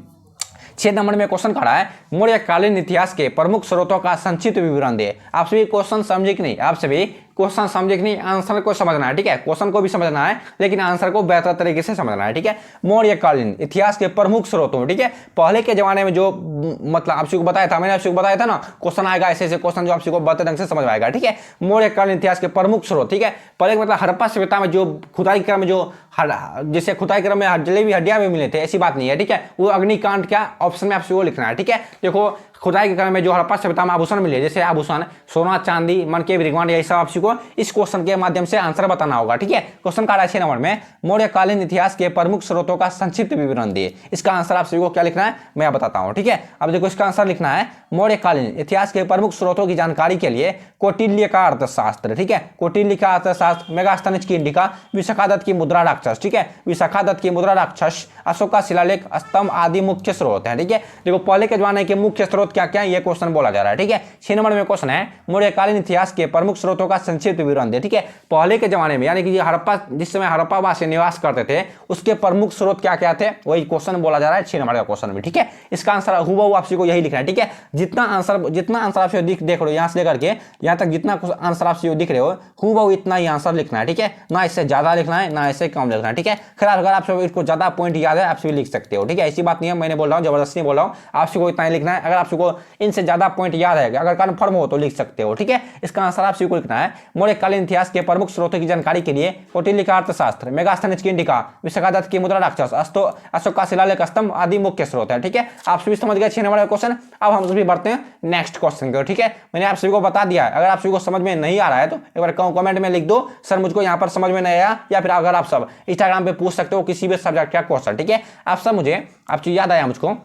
6 नंबर में क्वेश्चन खड़ा है, मौर्यकालीन इतिहास के प्रमुख स्रोतों का संक्षिप्त विवरण दे। आप सभी क्वेश्चन समझे कि नहीं, आप सभी क्वेश्चन समझे कि नहीं, आंसर को समझना है। ठीक है, क्वेश्चन को भी समझना है लेकिन आंसर को बेहतर तरीके से समझना है। ठीक है, मौर्यकालीन इतिहास के प्रमुख स्रोतों, ठीक है पहले के जमाने में जो मतलब आप सभी को बताया था, मैंने आप सभी को बताया था ना, क्वेश्चन आएगा ऐसे ऐसे क्वेश्चन जो आप सभी को बेहतर ढंग से समझ आएगा। ठीक है, मौर्यकालीन इतिहास के प्रमुख स्रोत, ठीक है पहले मतलब हड़प्पा सभ्यता में जो खुदाई क्रम में जो जिससे खुदाई क्रम में जली हुई हड्डियां भी मिले थे, ऐसी बात नहीं है। ठीक है, वो अग्निकांड क्या ऑप्शन में आप सभी को लिखना है। ठीक है, देखो खुदाई के क्रम में जो हड़प्पा सभ्यता में आभूषण मिले, जैसे आभूषण सोना चांदी मनके रिगवान, यही सब आप सभी को इस क्वेश्चन के माध्यम से आंसर बताना होगा। ठीक है, क्वेश्चन का 6 नंबर में मौर्यकालीन इतिहास के प्रमुख स्रोतों का संक्षिप्त विवरण दिए। इसका आंसर आप सभी को क्या लिखना है मैं बताता हूं। ठीक है, अब देखो इसका आंसर लिखना है, मौर्यकालीन इतिहास के प्रमुख स्रोतों की जानकारी के लिए कौटिल्य का अर्थशास्त्र। ठीक है, कौटिल्य का अर्थशास्त्र, मेगास्थनीज की इंडिका, विशाखादत्त की मुद्रा राक्षस। ठीक है, विशाखादत्त की मुद्रा राक्षस, अशोक का शिलालेख, स्तंभ आदि मुख्य स्रोत है। ठीक है, देखो पहले के जमाने के मुख्य स्रोत क्या क्या ये क्वेश्चन बोला जा रहा है। ठीक है, 6 नंबर में क्वेश्चन है, मौर्यकालीन इतिहास के प्रमुख स्रोतों का संक्षिप्त विवरण दे। ठीक है, पहले के जमाने में यानी कि हड़प्पा जिस समय हड़प्पा वासी निवास करते थे उसके प्रमुख स्रोत क्या क्या थे, वही क्वेश्चन बोला जा रहा है 6 नंबर का क्वेश्चन में। ठीक है, इसका आंसर हुबहू आप सभी को यही लिखना है। ठीक है, जितना आंसर आप देख रहे हो यहां से लेकर के यहां तक जितना आंसर आप सभी दिख रहे हो हुबहू इतना ही आंसर लिखना है। ठीक है, ना इससे ज्यादा लिखना है ना इससे कम लिखना है। ठीक है, खैर अगर आप सभी इसको ज्यादा पॉइंट याद है आप सभी लिख सकते हो। ठीक है, ऐसी बात नहीं है मैंने बोल रहा हूँ जबरदस्ती बोल रहा हूँ, आप सभी को इतना ही लिखना है। अगर आप सभी को इनसे ज्यादा पॉइंट याद है, अगर कन्फर्म हो तो लिख सकते हो। ठीक है, इसका आंसर आप सभी को लिखना है, मौर्यकालीन इतिहास के प्रमुख स्रोतों की जानकारी के लिए कौटिल्य का अर्थशास्त्र, मेगास्थनीज की इंडिका, विशाखादत्त की मुद्रा राक्षस, अशोक का शिलालेख, स्तंभ आदि मुख्य स्रोत है। ठीक है, आप सभी समझ गए 6 नंबर का क्वेश्चन। अब हम सभी बढ़ते हैं नेक्स्ट क्वेश्चन को। ठीक है, मैंने आप सभी को बता दिया है, अगर आप सभी को समझ में नहीं आ रहा है तो एक बार कमेंट में लिख दो सर मुझको यहाँ पर समझ में नहीं आया, या फिर अगर आप सब इंस्टाग्राम पे पूछ सकते हो किसी भी सब्जेक्ट का क्वेश्चन। ठीक है, आप चीज याद आया मुझको,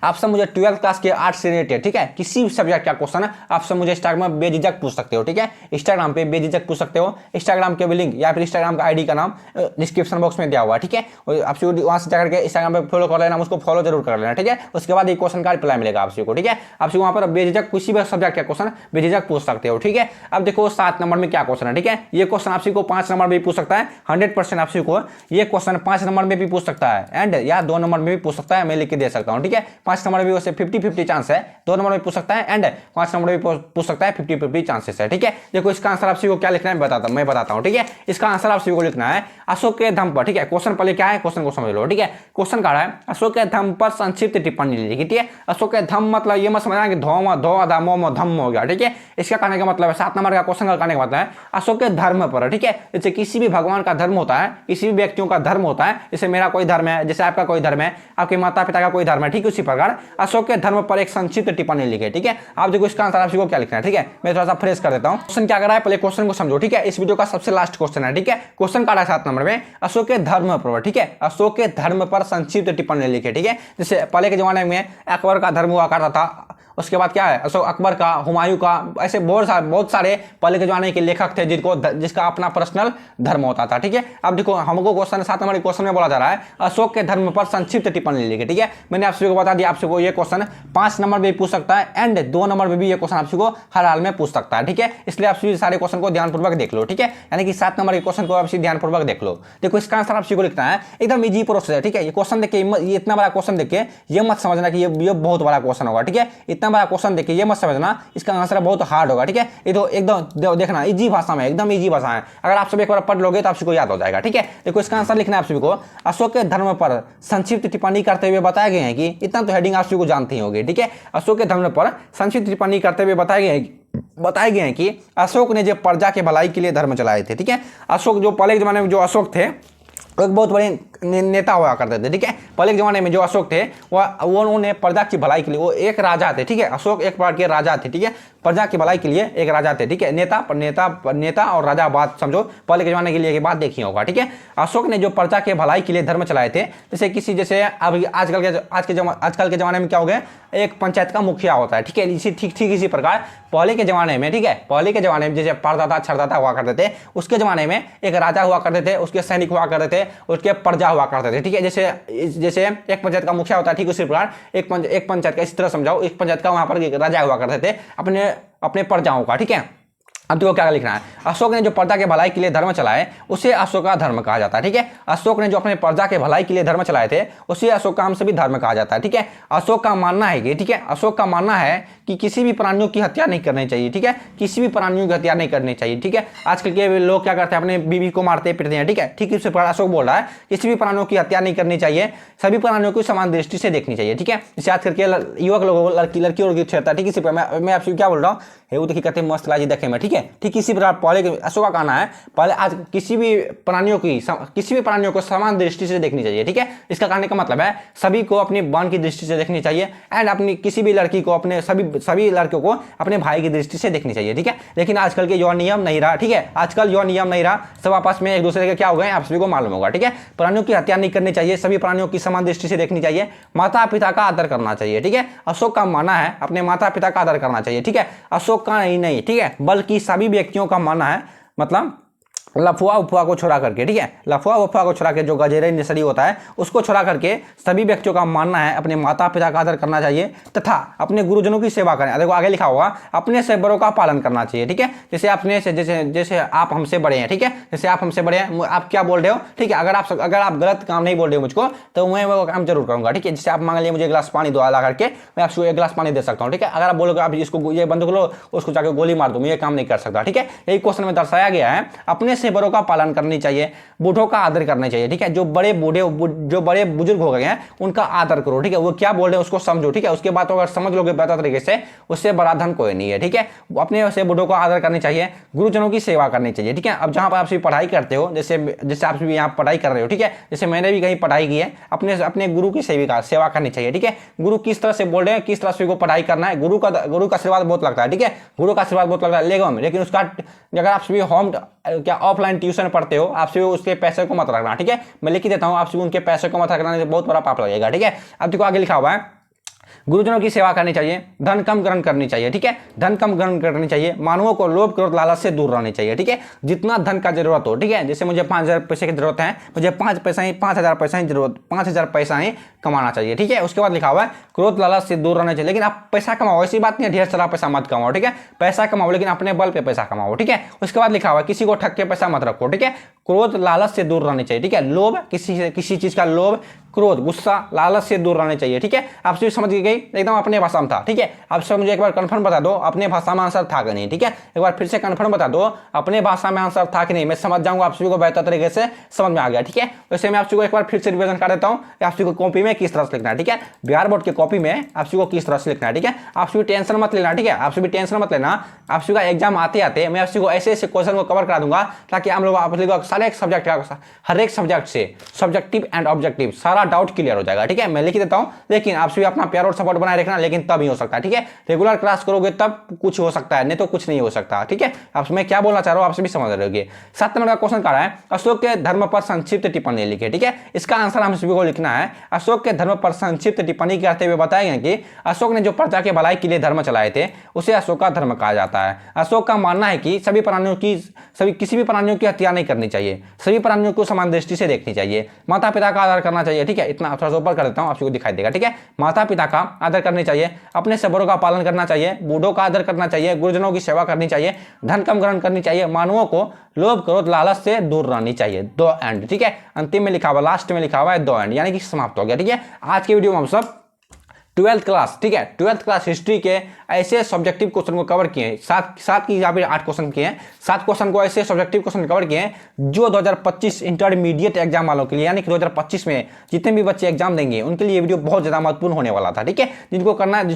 आप सब मुझे 12th क्लास के आर्ट्स से रिलेटेड ठीक है किसी भी सब्जेक्ट का क्वेश्चन है आप सब मुझे इंस्टाग्राम में बेझिझक पूछ सकते हो। ठीक है, इंस्टाग्राम पे बेझिझक पूछ सकते हो, इंस्टाग्राम के भी लिंक या फिर इंस्टाग्राम का आईडी का नाम डिस्क्रिप्शन बॉक्स में दिया हुआ है। ठीक है, आप वहां से जाकर के इंस्टाग्राम पे फॉलो कर लेना, उसको फॉलो जरूर कर लेना। ठीक है, उसके बाद एक क्वेश्चन का रिप्लाई मिलेगा आप को। ठीक है, आप वहां पर बेझिझक किसी भी सब्जेक्ट का क्वेश्चन बेझिझक पूछ सकते हो। ठीक है, अब देखो 7 नंबर में क्या क्वेश्चन है। ठीक है, ये क्वेश्चन आप को 5 नंबर में भी पूछ सकता है, 100% आप को ये क्वेश्चन 5 नंबर में भी पूछ सकता है एंड या 2 नंबर में भी पूछ सकता है, मैं लिख के दे सकता हूँ। ठीक है, 5 नंबर में वैसे 50-50 चांस है, 2 नंबर में पूछ सकता है एंड 5 नंबर में पूछ सकता है, 50-50 चांसेस है। ठीक है, देखो इसका आंसर आप सभी को क्या लिखना है मैं बताता हूं। ठीक है, इसका आंसर आप सभी को लिखना है अशोक के धम्म पर। ठीक है, क्वेश्चन पहले क्या है क्वेश्चन को समझ लो। ठीक है, क्वेश्चन का है अशोक के धम्म पर संक्षिप्त टिप्पणी लिखी। ठीक है, अशोक के धम्म मतलब ये मत समझना कि धम्म हो गया। ठीक है, इसका कहने का मतलब है 7 नंबर का क्वेश्चन का कहने का मतलब है अशोक के धर्म पर। ठीक है, जैसे किसी भी भगवान का धर्म होता है, किसी भी व्यक्तियों का धर्म होता है, जैसे मेरा कोई धर्म है, जैसे आपका कोई धर्म है, आपके माता पिता का कोई धर्म है, ठीक है उसी प्रकार अशोक के धर्म पर एक संक्षिप्त टिप्पणी लिखे। ठीक है, आप देखो इसका आंसर आपको क्या लिखना है। ठीक है, मैं थोड़ा सा फ्रेश कर देता हूं, क्वेश्चन क्या कर रहा है पहले क्वेश्चन को समझो। ठीक है, इस वीडियो का सबसे लास्ट क्वेश्चन है। ठीक है, क्वेश्चन का 7 नंबर में अशोक के धर्म पर। ठीक है, अशोक के धर्म पर संक्षिप्त टिप्पणी लिखे। ठीक है, जैसे पहले के जमाने में अकबर का धर्म हुआ करता था, उसके बाद क्या है, अशोक अकबर का, हुमायूं का, ऐसे बहुत सारे पहले के जमाने के लेखक थे जिसका अपना पर्सनल धर्म होता था। ठीक है, अब देखो हमको क्वेश्चन 7 नंबर क्वेश्चन में बोला जा रहा है अशोक के धर्म पर संक्षिप्त टिप्पणी लिखिए। ठीक है, मैंने आप सभी को बता दिया, आप सभी को ये क्वेश्चन 5 नंबर में पूछ सकता है एंड 2 नंबर में भी ये क्वेश्चन आप सभी को हर हाल में पूछ सकता है। ठीक है, इसलिए आप सभी सारे क्वेश्चन को ध्यानपूर्वक देख लो। ठीक है, यानी कि 7 नंबर के क्वेश्चन को आप सभी ध्यानपूर्वक देख लो। देखो इसका आंसर आप सभी को लिखना है, एकदम इजी प्रोसेस है। ठीक है, ये क्वेश्चन देखिए, ये इतना बड़ा क्वेश्चन देखिए ये मत समझना कि ये बहुत बड़ा क्वेश्चन होगा। ठीक है, इतना बड़ा क्वेश्चन देखिए ये मत समझना इसका आंसर बहुत हार्ड होगा। ठीक है, ये तो एकदम देखना इजी भाषा में, एकदम इजी भाषा है, अगर आप सब एक बार पढ़ लोगे तो आप सभी को याद हो जाएगा। ठीक है, देखो इसका आंसर लिखना है आप सभी को, अशोक के धर्म पर संक्षिप्त टिप्पणी करते हुए बताए गए हैं कि, इतना तो हेडिंग आप सभी को जानते ही होंगे। ठीक है, अशोक के धर्म पर संक्षिप्त टिप्पणी करते हुए बताए गए हैं कि अशोक ने जो प्रजा के भलाई के लिए धर्म चलाए थे। ठीक है, अशोक जो पहले के जमाने में जो अशोक थे एक बहुत बड़े नेता हुआ करते थे। ठीक है, पहले के जमाने में जो अशोक थे वो उन्होंने प्रजा की भलाई के लिए, वो एक राजा थे। ठीक है, अशोक एक बार के राजा थे। ठीक है, प्रजा की भलाई के लिए एक राजा थे। ठीक है, नेता और राजा बात समझो, पहले के जमाने के लिए बात देखी होगा। ठीक है, अशोक ने जो प्रजा के भलाई के लिए धर्म चलाए थे, जैसे अभी आजकल के जमाने में क्या हो गया, एक पंचायत का मुखिया होता है। ठीक है, ठीक इसी प्रकार पहले के जमाने में, ठीक है, पहले के जमाने में जैसे परदादा छरदादा हुआ करते थे, उसके जमाने में एक राजा हुआ करते थे, उसके सैनिक हुआ करते थे, उसके प्रजा हुआ करते थे। ठीक है, जैसे एक पंचायत का मुखिया होता है, ठीक उसी प्रकार एक पंचायत का, इस तरह समझाओ, एक पंचायत का वहां पर राजा हुआ करते थे अपने प्रजाओं का। ठीक है, अब देखो क्या लिखना है, अशोक ने जो प्रजा के भलाई के लिए धर्म चलाए उसे अशोक का धर्म कहा जाता है। ठीक है, अशोक ने जो अपने प्रजा के भलाई के लिए धर्म चलाए थे उसे अशोक का से भी धर्म कहा जाता है। ठीक है, अशोक का मानना है कि, ठीक है, अशोक का मानना है कि किसी भी प्राणियों की हत्या नहीं करनी चाहिए। ठीक है, किसी भी प्राणियों की हत्या नहीं करनी चाहिए। ठीक है, आजकल के लोग क्या करते हैं, अपने बीवी को मारते पीटते हैं। ठीक है, ठीक इसी प्रकार अशोक बोल रहा है किसी भी प्राणियों की हत्या नहीं करनी चाहिए, सभी प्राणियों को समान दृष्टि से देखनी चाहिए। ठीक है, जैसे आजकल के युवक लोगों लड़कियों की छेड़ता है। ठीक इसी प्रकार मैं आपसे क्या बोल रहा हूँ, वो देखिए कहते हैं मस्त लाजी देखे में। ठीक है, ठीक इसी प्रकार पहले अशोक का कहना है, पहले आज किसी भी प्राणियों को समान दृष्टि से देखनी चाहिए। ठीक है, इसका कहने का मतलब है सभी को अपनी बहन की दृष्टि से देखनी चाहिए एंड अपनी किसी भी लड़की को अपने सभी लड़कियों को अपने भाई की दृष्टि से देखनी चाहिए। ठीक है, लेकिन आजकल के यह नियम नहीं रहा। ठीक है, आजकल यह नियम नहीं रहा, सब आपस में एक दूसरे के क्या हो गए आप सभी को मालूम होगा। ठीक है, प्राणियों की हत्या नहीं करनी चाहिए, सभी प्राणियों की समान दृष्टि से देखनी चाहिए, माता पिता का आदर करना चाहिए। ठीक है, अशोक का मानना है अपने माता पिता का आदर करना चाहिए। ठीक है, अशोक का नहीं, ठीक है, बल्कि सभी व्यक्तियों का मानना है, मतलब लफुआ उफुआ को छोड़ा करके। ठीक है, लफुआ उफुआ को छोड़ा के जो गजेरे नसरी होता है उसको छोड़ा करके सभी व्यक्तियों का मानना है अपने माता पिता का आदर करना चाहिए तथा अपने गुरुजनों की सेवा करें। देखो आगे लिखा हुआ अपने से बड़ों का पालन करना चाहिए। ठीक है, जैसे आप हमसे बड़े हैं। ठीक है, जैसे आप हमसे बड़े हैं, आप क्या बोल रहे हो। ठीक है, अगर आप गलत काम नहीं बोल रहे हो मुझको तो मैं वो काम जरूर करूंगा। ठीक है, जैसे आप मांग लिए मुझे एक गिलास पानी दो ला करके, मैं आपको एक गिलास पानी दे सकता हूँ। ठीक है, अगर आप बोलोगे आप इसको ये बंदूक लो उसको जाकर गोली मार दो, मैं ये काम नहीं कर सकता। ठीक है, यही क्वेश्चन में दर्शाया गया है, अपने से बड़ों का पालन करनी चाहिए, बूढ़ों का आदर करना चाहिए। ठीक है, जो बड़े बुजुर्ग हो गए हैं उनका आदर करो। ठीक है, वो क्या बोल रहे हैं उसको समझो। ठीक है, उसके बाद अगर समझ लोगे बेहतर तरीके से, उससे बड़ा धन कोई नहीं है। ठीक है, अपने से बूढ़ों का आदर करनी चाहिए, गुरुजनों की सेवा करनी चाहिए। ठीक है, अब जहां पर आप पढ़ाई करते हो, जैसे आप यहाँ पढ़ाई कर रहे हो। ठीक है, जैसे मैंने भी कहीं पढ़ाई की है, अपने गुरु की सेवा करनी चाहिए। ठीक है, गुरु किस तरह से बोल रहे हैं, किस तरह से पढ़ाई करना है, गुरु का आशीर्वाद बहुत लगता है। ठीक है, गुरु का आशीर्वाद बहुत लगता है, लेकिन उसका अगर आप सभी होम क्या ऑफलाइन ट्यूशन पढ़ते हो, आप सभी उसके पैसे को मत रखना। ठीक है, मैं लिख देता हूं, आप सभी उनके पैसे को मत रखना, बहुत बड़ा पाप लगेगा। ठीक है, अब देखो आगे लिखा हुआ है गुरुजनों की सेवा करनी चाहिए, धन कम ग्रहण करनी चाहिए। ठीक है, धन कम ग्रहण करनी चाहिए, मानवों को लोभ क्रोध लालच से दूर रहनी चाहिए। ठीक है, जितना धन का जरूरत हो। ठीक है, जैसे मुझे 5,000 पैसे की जरूरत है, मुझे 5,000 पैसा ही जरूरत, 5,000 पैसा ही कमाना चाहिए। ठीक है, उसके बाद लिखा हुआ है क्रोध लालच से दूर रहना चाहिए, लेकिन आप पैसा कमाओ, ऐसी बात नहीं है ढेर सारा पैसा मत कमाओ। ठीक है, पैसा कमाओ लेकिन अपने बल पे पैसा कमाओ। ठीक है, उसके बाद लिखा हुआ है किसी को ठग के पैसा मत रखो। ठीक है, क्रोध लालच से दूर रहनी चाहिए। ठीक है, लोभ किसी चीज का लोभ, क्रोध गुस्सा लालच से दूर रहने चाहिए। ठीक है, आप सभी समझ गई, एकदम अपने भाषा में था। ठीक है, आप सब मुझे एक बार कंफर्म बता दो अपने भाषा में आंसर था कि नहीं। ठीक है, एक बार फिर से कंफर्म बता दो अपने भाषा में आंसर था कि नहीं, मैं समझ जाऊंगा, आप सभी को बेहतर तरीके से समझ में आ गया। ठीक है, वैसे मैं आप सभी को एक बार फिर से रिवीजन कर देता हूँ आप सभी को कॉपी में किस तरह से लिखना है। ठीक है, बिहार बोर्ड के कॉपी में आप सभी को किस तरह से लिखना है। ठीक है, आप सभी टेंशन मत लेना। ठीक है, आप सभी टेंशन मत लेना, आप सभी का एग्जाम आते आते मैं आप सभी को ऐसे क्वेश्चन को कवर करा दूंगा ताकि हम लोग आप सारे सब्जेक्ट हर एक सब्जेक्ट से सब्जेक्टिव एंड ऑब्जेक्टिव सारा डाउट क्लियर हो जाएगा। ठीक है, मैं लिख देता हूं, लेकिन आप सभी अपना प्यार और सपोर्ट बनाए रखना, लेकिन तब ही हो सकता है। ठीक है, रेगुलर क्लास करोगे तब कुछ हो सकता है, नहीं तो कुछ नहीं हो सकता। ठीक है, आप मैं क्या बोलना चाह रहा हूं आप सभी समझ रहे होंगे। 7 नंबर का क्वेश्चन कह रहा है अशोक के धर्म पर संक्षिप्त टिप्पणी लिखे। ठीक है, इसका आंसर हम सभी को लिखना है। अशोक के धर्म पर संक्षिप्त टिप्पणी करते हुए बताया गया कि अशोक ने जो प्रजा के भलाई के लिए धर्म चलाए थे उसे अशोक का धर्म कहा जाता है। अशोक का मानना है कि किसी भी प्राणियों की हत्या नहीं करनी चाहिए, सभी प्राणियों को समान दृष्टि से देखनी चाहिए, माता पिता का आदर करना चाहिए। ठीक है, इतना थोड़ा सा ऊपर कर देता हूं, आपको दिखाई देगा। ठीक है, माता पिता का आदर करनी चाहिए, अपने से बड़ों का पालन करना चाहिए, बूढ़ों का आदर करना चाहिए, गुरुजनों की सेवा करनी चाहिए, धन कम ग्रहण करनी चाहिए, मानवों को लोभ क्रोध लालच से दूर रहनी चाहिए। दो एंड। ठीक है, अंतिम में लिखा हुआ, लास्ट में लिखा हुआ है दो एंड, यानी कि समाप्त हो गया। ठीक है, आज की वीडियो में हम सब 12th क्लास, ठीक है, 12th क्लास हिस्ट्री के ऐसे सब्जेक्टिव क्वेश्चन को कवर किए हैं। सात की यहाँ पे 8 क्वेश्चन किए हैं, 7 क्वेश्चन को ऐसे सब्जेक्टिव क्वेश्चन कवर किए हैं जो 2025 इंटरमीडिएट एग्जाम वालों के लिए, यानी कि 2025 में जितने भी बच्चे एग्जाम देंगे उनके लिए वीडियो बहुत ज्यादा महत्वपूर्ण होने वाला था। ठीक है, जिनको करना है,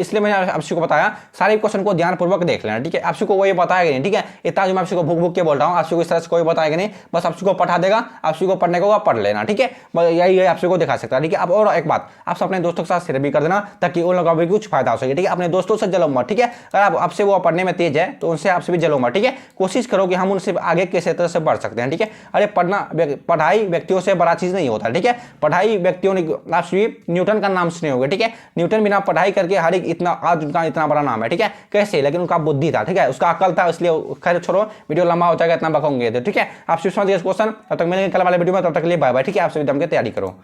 इसलिए मैंने आपको बताया सारे क्वेश्चन को ध्यानपूर्वक देख लेना। ठीक है, आपको वही बताएगा नहीं। ठीक है, इतना जो मैं आपको भूख भूख के बोल रहा हूँ, आपको इस तरह से कोई बताएगा नहीं, बस आपको पढ़ा देगा, आपको पढ़ने को पढ़ लेना। ठीक है, यही आपको दिखा सकता है। ठीक है, अब और एक बात, आप अपने दोस्तों के साथ शेयर भी कर देना ताकि उन लोगों को भी कुछ फायदा हो सके। ठीक है, अपने दोस्तों से जलो मत। ठीक है, अगर आप आपसे वो पढ़ने में तेज है तो उनसे आपसे भी जलो मत। ठीक है, कोशिश करो कि हम उनसे आगे किस तरह से बढ़ सकते हैं। ठीक है, अरे पढ़ाई व्यक्तियों से बड़ा चीज नहीं होता। ठीक है, पढ़ाई व्यक्तियों ने, आप सभी न्यूटन का नाम सुने होंगे। ठीक है, न्यूटन बिना पढ़ाई करके हर एक इतना, आज उनका इतना बड़ा नाम है। ठीक है, कैसे, लेकिन उनका बुद्धि था। ठीक है, उसका अकल था, इसलिए खैर छोड़ो, वीडियो लंबा हो जाएगा, इतना बकूंगे। ठीक है, आप समझ गए क्वेश्चन। तब तक मिलेंगे कल वाले वीडियो में, तब तक के लिए बाय बाय। ठीक है, आप सभी दम के तैयारी करो।